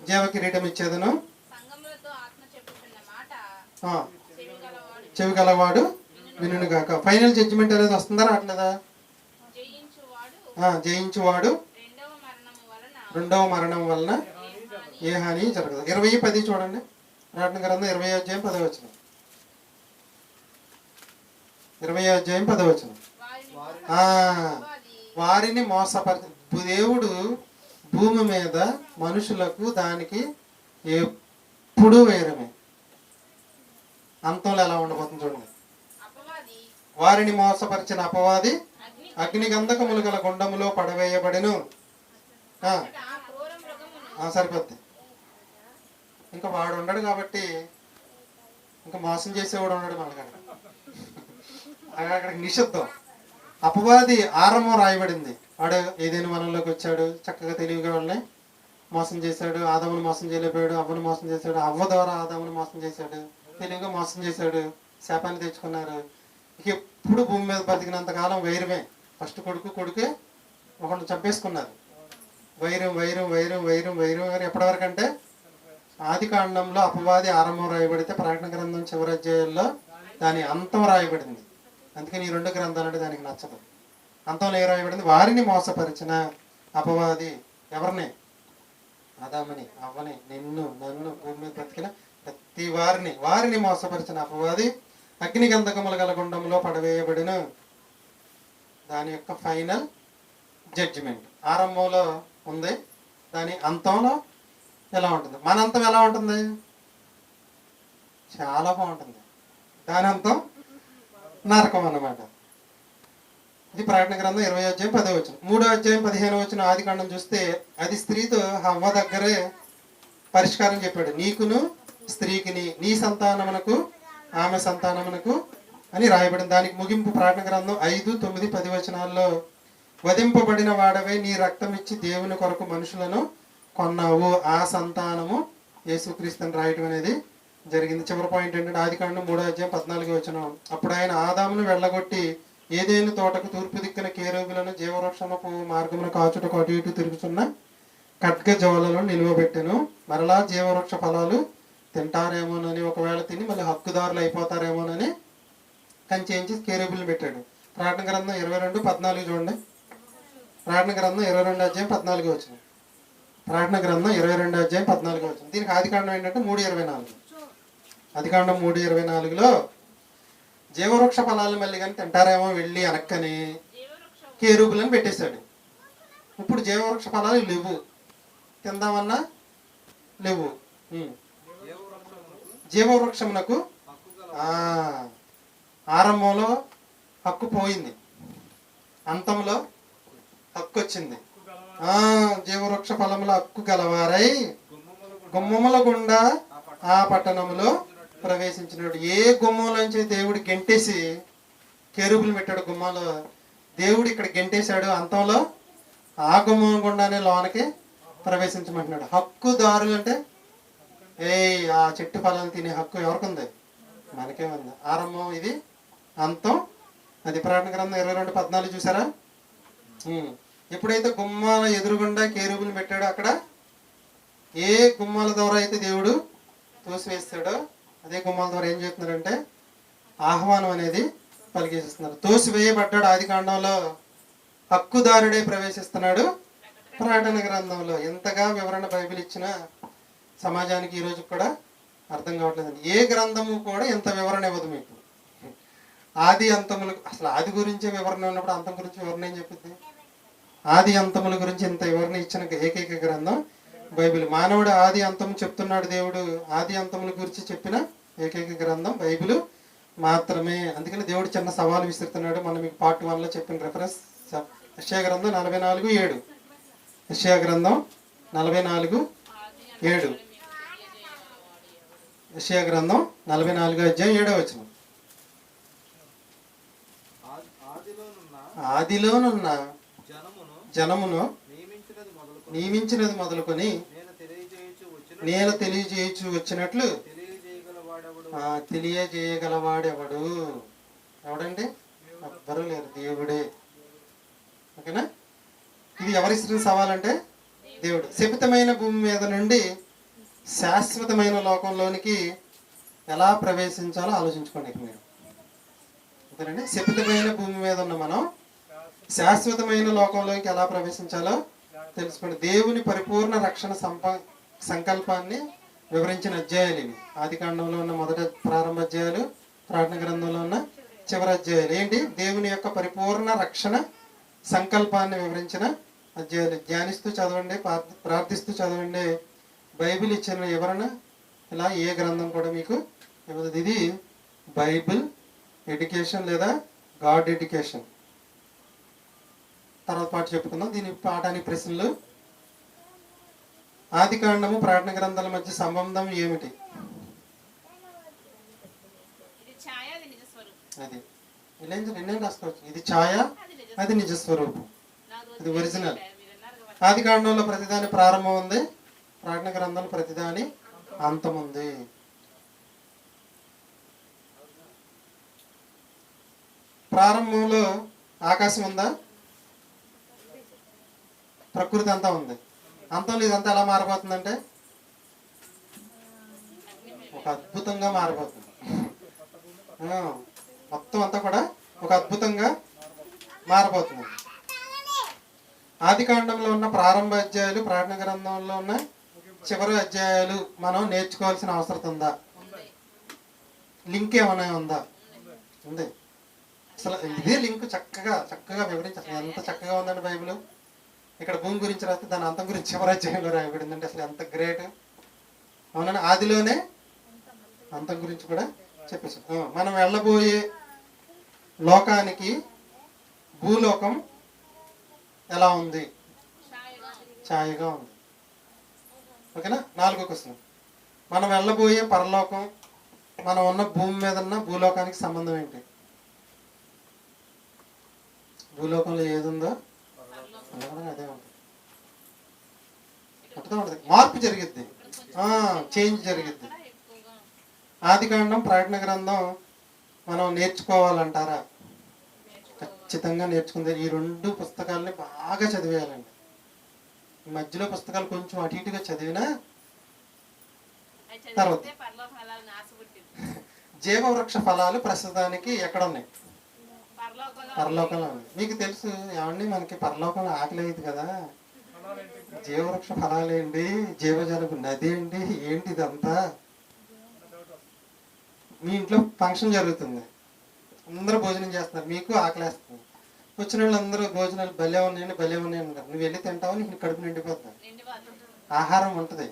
జీవ కిరీటం ఇచ్చేదను. చెవి గలవాడు వినును గాక. ఫైనల్ జడ్జిమెంట్ అనేది వస్తుందా రావట్లేదా? జయించువాడు రెండవ మరణం వలన ఏ హాని జరగదు. 20:10 చూడండి. ప్రార్థన గ్రంథం 20:10. 20:10 వారిని మోసపరిచి. దేవుడు భూమి మీద మనుషులకు దానికి ఎప్పుడు వైరమే. అంతంలో ఎలా ఉండబోతుంది చూడండి. వారిని మోసపరిచిన అపవాది అగ్ని గంధకములు గల గుండములో పడవేయబడిను. సరిపోద్ది. ఇంకా వాడు ఉండడు కాబట్టి ఇంకా మోసం చేసేవాడు ఉన్నాడు మనకక్కడ. అక్కడికి నిషిద్ధం. అపవాది ఆరంభం రాయబడింది. వాడు ఏదైనా వనంలోకి వచ్చాడు, చక్కగా తెలివిగా వాళ్ళని మోసం చేశాడు. ఆదామును మోసం చేయలేకపోయాడు, అవ్వను మోసం చేశాడు. అవ్వ ద్వారా ఆదామును మోసం చేశాడు, తెలివిగా మోసం చేశాడు, శాపాన్ని తెచ్చుకున్నారు. ఇక ఇప్పుడు భూమి మీద బతికినంత కాలం వైరమే. ఫస్ట్ కొడుకే ఒకళ్ళు చంపేసుకున్నారు. వైరం వైరం వైరం వైరం వైరం వైరం ఎప్పటి వరకు అంటే ఆది కాండంలో అపవాది ఆరంభం రాయబడితే ప్రకటన గ్రంథం చివరి అధ్యాయంలో దాని అంతం రాయబడింది. అందుకని ఈ 2 గ్రంథాలు అంటే దానికి నచ్చదు. అంతంలో ఏ రాయబడింది? వారిని మోసపరిచిన అపవాది ఎవరిని? ఆదాముని, అవ్వని, నిన్ను, నన్ను, భూమి మీద బ్రతికిన ప్రతి వారిని మోసపరిచిన అపవాది అగ్ని గంధకముల గల గుండంలో పడవేయబడిన దాని యొక్క ఫైనల్ జడ్జిమెంట్ ఆరంభంలో ఉంది. దాని అంతంలో ఎలా ఉంటుంది? మన అంతం ఎలా ఉంటుంది? చాలా బాగుంటుంది. దాని అంతం నరకం అన్నమాట. ఇది ప్రకటన గ్రంథం 20వ అధ్యాయం 10వ వచనం. 3వ అధ్యాయం 15వ వచనం ఆది కాండం చూస్తే అది స్త్రీతో హవ్వ దగ్గరే పరిష్కారం చెప్పాడు. నీకును స్త్రీకిని, నీ సంతానమునకు ఆమె సంతానమునకు అని రాయబడింది. దానికి ముగింపు ప్రకటన గ్రంథం 5, 9, 10 వచనాల్లో వధింపబడిన వాడవై నీ రక్తం ఇచ్చి దేవుని కొరకు మనుషులను కొన్నావు, ఆ సంతానము యేసుక్రీస్తుని రాయటం అనేది జరిగింది. చివరి పాయింట్ ఏంటంటే ఆది కాండం 3వ అధ్యాయం 14వ వచనం. అప్పుడు ఆయన ఆదామును వెళ్ళగొట్టి ఏదేను తోటకు తూర్పు దిక్కున కేరూబులను జీవవృక్షమునకు మార్గమున కాచుటకు అటు ఇటు తిరుగుతున్న ఖడ్గ జ్వాలను నిలువబెట్టెను. మరలా జీవవృక్ష ఫలాలు తింటారేమోనని, ఒకవేళ తిని మళ్ళీ హక్కుదారులు అయిపోతారేమోనని కంచేయించి కేరూబులను పెట్టాడు. ప్రకటన గ్రంథం 22:14 చూడండి. ప్రకటన గ్రంథం 22 అధ్యాయం 14 వచ్చిన. ప్రకటన గ్రంథం 22 అధ్యాయం 14 వచ్చిన. దీనికి ఆదికాండం ఏంటంటే 3:24. ఆదికాండం 3:24లో జీవవృక్ష ఫలాలు మళ్ళీ కానీ తింటారేమో వెళ్ళి అనక్కని కేరూబులను పెట్టేశాడు. ఇప్పుడు జీవవృక్ష ఫలాలు లేవు, తిందామన్నా లేవు. జీవవృక్షమునకు ఆరంభంలో హక్కు పోయింది, అంతంలో హక్కు వచ్చింది. జీవవృక్ష ఫలముల హక్కు గలవారై గుమ్మముల గుండా ఆ పట్టణములో ప్రవేశించినాడు. ఏ గుమ్మంలోంచి దేవుడు గెంటేసి కెరూబులు పెట్టాడు గుమ్మాలో, దేవుడు ఇక్కడ గెంటేశాడు. అంతంలో ఆ గుమ్మం గుండానే లోనకి ప్రవేశించమంటున్నాడు. హక్కుదారులు అంటే ఆ చెట్టు ఫలాన్ని తినే హక్కు ఎవరికి ఉంది? మనకే ఉంది. ఆరంభం ఇది, అంతం అది. ప్రకటన గ్రంథం 22:14 చూసారా? ఎప్పుడైతే గుమ్మాల ఎదురుగుండా కేరూబులు పెట్టాడో అక్కడ ఏ గుమ్మాల ద్వారా అయితే దేవుడు తోసివేస్తాడో అదే గుమ్మాల ద్వారా ఏం చేస్తున్నారంటే ఆహ్వానం అనేది పలికేసిస్తున్నారు. తోసివేయబడ్డాడు ఆది కాండంలో, హక్కుదారుడే ప్రవేశిస్తున్నాడు ప్రకటన గ్రంథంలో. ఎంతగా వివరణ బైబిల్ ఇచ్చినా సమాజానికి ఈరోజు కూడా అర్థం కావట్లేదండి. ఏ గ్రంథము కూడా ఎంత వివరణ ఇవ్వదు మీకు. ఆది అంతములు, అసలు ఆది గురించే వివరణ ఉన్నప్పుడు అంతం గురించి వివరణ ఏం చెప్పింది? ఆది అంతముల గురించి ఇంత వివరణ ఇచ్చిన ఏకైక గ్రంథం బైబిల్. మానవుడు ఆది అంతము చెప్తున్నాడు, దేవుడు ఆది అంతముల గురించి చెప్పిన ఏకైక గ్రంథం బైబిల్ మాత్రమే. అందుకని దేవుడు చిన్న సవాలు విసురుతున్నాడు. మనం మీకు పార్ట్ 1లో చెప్పిన రెఫరెన్స్ యెషయా గ్రంథం 44:7. యెషయా గ్రంథం 44:7. యెషయా గ్రంథం 44 అధ్యాయం 7వ వచనం. ఆదిలోనున్న జనమును నియమించినది మొదలుకొని నేను తెలియజేయచ్చు వచ్చినట్లు తెలియజేయగలవాడెవడు? ఎవడండి? ఎవ్వరూ లేరు, దేవుడే. ఓకేనా? ఇది ఎవరిస్తున్న సవాలంటే దేవుడు. శపితమైన భూమి మీద నుండి శాశ్వతమైన లోకంలోనికి ఎలా ప్రవేశించాలో ఆలోచించుకోండి మీరు. ఓకేనండి? శపితమైన భూమి మీద ఉన్న మనం శాశ్వతమైన లోకంలోకి ఎలా ప్రవేశించాలో తెలుసుకోండి. దేవుని పరిపూర్ణ రక్షణ సంకల్పాన్ని వివరించిన అధ్యాయాలు ఇవి. ఆది కాండంలో ఉన్న మొదటి ప్రారంభ అధ్యాయాలు, ప్రకటన గ్రంథంలో ఉన్న చివరి అధ్యాయాలు. ఏంటి? దేవుని యొక్క పరిపూర్ణ రక్షణ సంకల్పాన్ని వివరించిన అధ్యాయాలు. ధ్యానిస్తూ చదవండి, ప్రార్థిస్తూ చదవండి. బైబిల్ ఇచ్చిన వివరణ ఇలా ఏ గ్రంథం కూడా మీకు ఇవ్వదు. ఇది బైబిల్ ఎడ్యుకేషన్ లేదా గాడ్ ఎడ్యుకేషన్. తర్వాత పాట చెప్పుకుందాం. దీని పాఠానికి ప్రశ్నలు. ఆది కాండము ప్రకటన గ్రంథాల మధ్య సంబంధం ఏమిటి? అది నిన్నేం రాసుకోవచ్చు. ఇది ఛాయ, అది నిజ స్వరూపం, ఇది ఒరిజినల్. ఆది కాండంలో ప్రతిదాని ప్రారంభం ఉంది, ప్రకటన గ్రంథంలో ప్రతిదాని అంతం ఉంది. ప్రారంభంలో ఆకాశం ఉందా? ప్రకృతి అంతా ఉంది. అంతంలో ఇదంతా ఎలా మారిపోతుందంటే ఒక అద్భుతంగా మారిపోతుంది. మొత్తం అంతా కూడా ఒక అద్భుతంగా మారిపోతుంది. ఆది కాండంలో ఉన్న ప్రారంభ అధ్యాయాలు, ప్రకటన గ్రంథంలో ఉన్న చివరి అధ్యాయాలు మనం నేర్చుకోవాల్సిన అవసరం ఉందా? లింక్ ఏమైనా ఉందా? ఉంది. అసలు ఇదే లింక్ చక్కగా వివరించి అసలు ఎంత చక్కగా ఉందండి బైబిల్. ఇక్కడ భూమి గురించి రాస్తే దాని అంతం గురించి చివరి అధ్యాయంలో రాయబడిందంటే అసలు ఎంత గ్రేట్. అవునండి, ఆదిలోనే అంతం గురించి కూడా చెప్పేసాం. మనం వెళ్ళబోయే లోకానికి భూలోకం ఎలా ఉంది? ఛాయగా ఉంది. ఓకేనా? 4వ క్వశ్చన్, మనం వెళ్ళబోయే పరలోకం మనం ఉన్న భూమి మీద ఉన్న భూలోకానికి సంబంధం ఏంటి? భూలోకంలో ఏది ఉందో అదే ఉంటుంది. మార్పు జరిగిద్ది, చేంజ్ జరిగిద్ది. ఆది కాండం, ప్రకటన గ్రంథం మనం నేర్చుకోవాలంటారా? ఖచ్చితంగా నేర్చుకుంది. ఈ 2 పుస్తకాలని బాగా చదివేయాలండి. ఈ మధ్యలో పుస్తకాలు కొంచెం అటు ఇటుగా చదివినా తర్వాత జీవవృక్ష ఫలాలు ప్రస్తుతానికి ఎక్కడ ఉన్నాయి? పరలోకంలో ఉంది. మీకు తెలుసు ఏమండి, మనకి పరలోకంలో ఆకలి అయ్యింది కదా. జీవవృక్ష ఫలాలు ఏంటి, జీవజనకు నది ఏంటి, ఏంటి ఇదంతా? మీ ఇంట్లో ఫంక్షన్ జరుగుతుంది, అందరూ భోజనం చేస్తున్నారు, మీకు ఆకలేస్తుంది. వచ్చిన వాళ్ళు అందరూ భోజనాలు భలే ఉన్నాయండి అంటారు. నువ్వు వెళ్ళి తింటావు, నీకు కడుపు నిండిపోతుంది. ఆహారం ఉంటుంది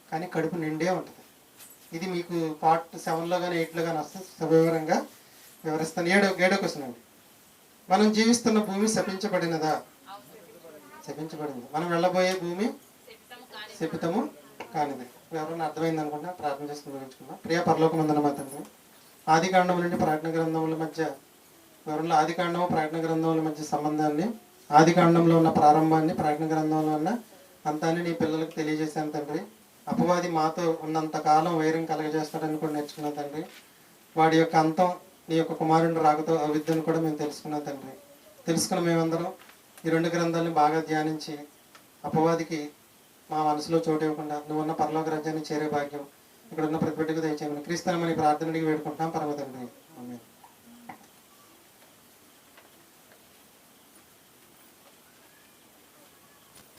కానీ కడుపు నిండే ఉంటుంది. ఇది మీకు పార్ట్ 7లో కానీ 8లో కానీ వస్తుంది, సవివరంగా వివరిస్తాను. 7వ క్వశ్చన్ అండి, మనం జీవిస్తున్న భూమి శపించబడినదా? శపించబడింది. మనం వెళ్ళబోయే భూమి శపితము కానిది. ఎవరైనా అర్థమైంది అనుకుంటా ప్రార్థన చేసుకుని ముగించుకుందాం. ప్రియ పరలోకమందున మా తండ్రి, ఆది కాండం నుండి ప్రకటన గ్రంథముల మధ్య వివరంలో ఆది కాండము ప్రకటన గ్రంథముల మధ్య సంబంధాన్ని, ఆది కాండంలో ఉన్న ప్రారంభాన్ని, ప్రకటన గ్రంథంలో ఉన్న అంతాన్ని నీ పిల్లలకు తెలియజేశాను తండ్రి. అపవాది మాతో ఉన్నంత కాలం వైరం కలగజేస్తాడని కూడా నేర్చుకున్నాం తండ్రి. వాడి యొక్క అంతం నీ యొక్క కుమారుని రాకతో అవిద్యను కూడా మేము తెలుసుకున్నాం తండ్రి. తెలుసుకున్న మేమందరం ఈ 2 గ్రంథాలను బాగా ధ్యానించి అపవాదికి మా మనసులో చోటు ఇవ్వకుండా నువ్వున్న పరలోక రాజ్యాన్ని చేరే భాగ్యం ఇక్కడ ఉన్న ప్రతి బిడ్డకు దయచేయమని క్రీస్తునామని ప్రార్థన అడిగి వేడుకుంటున్నాం పరమ తండ్రి.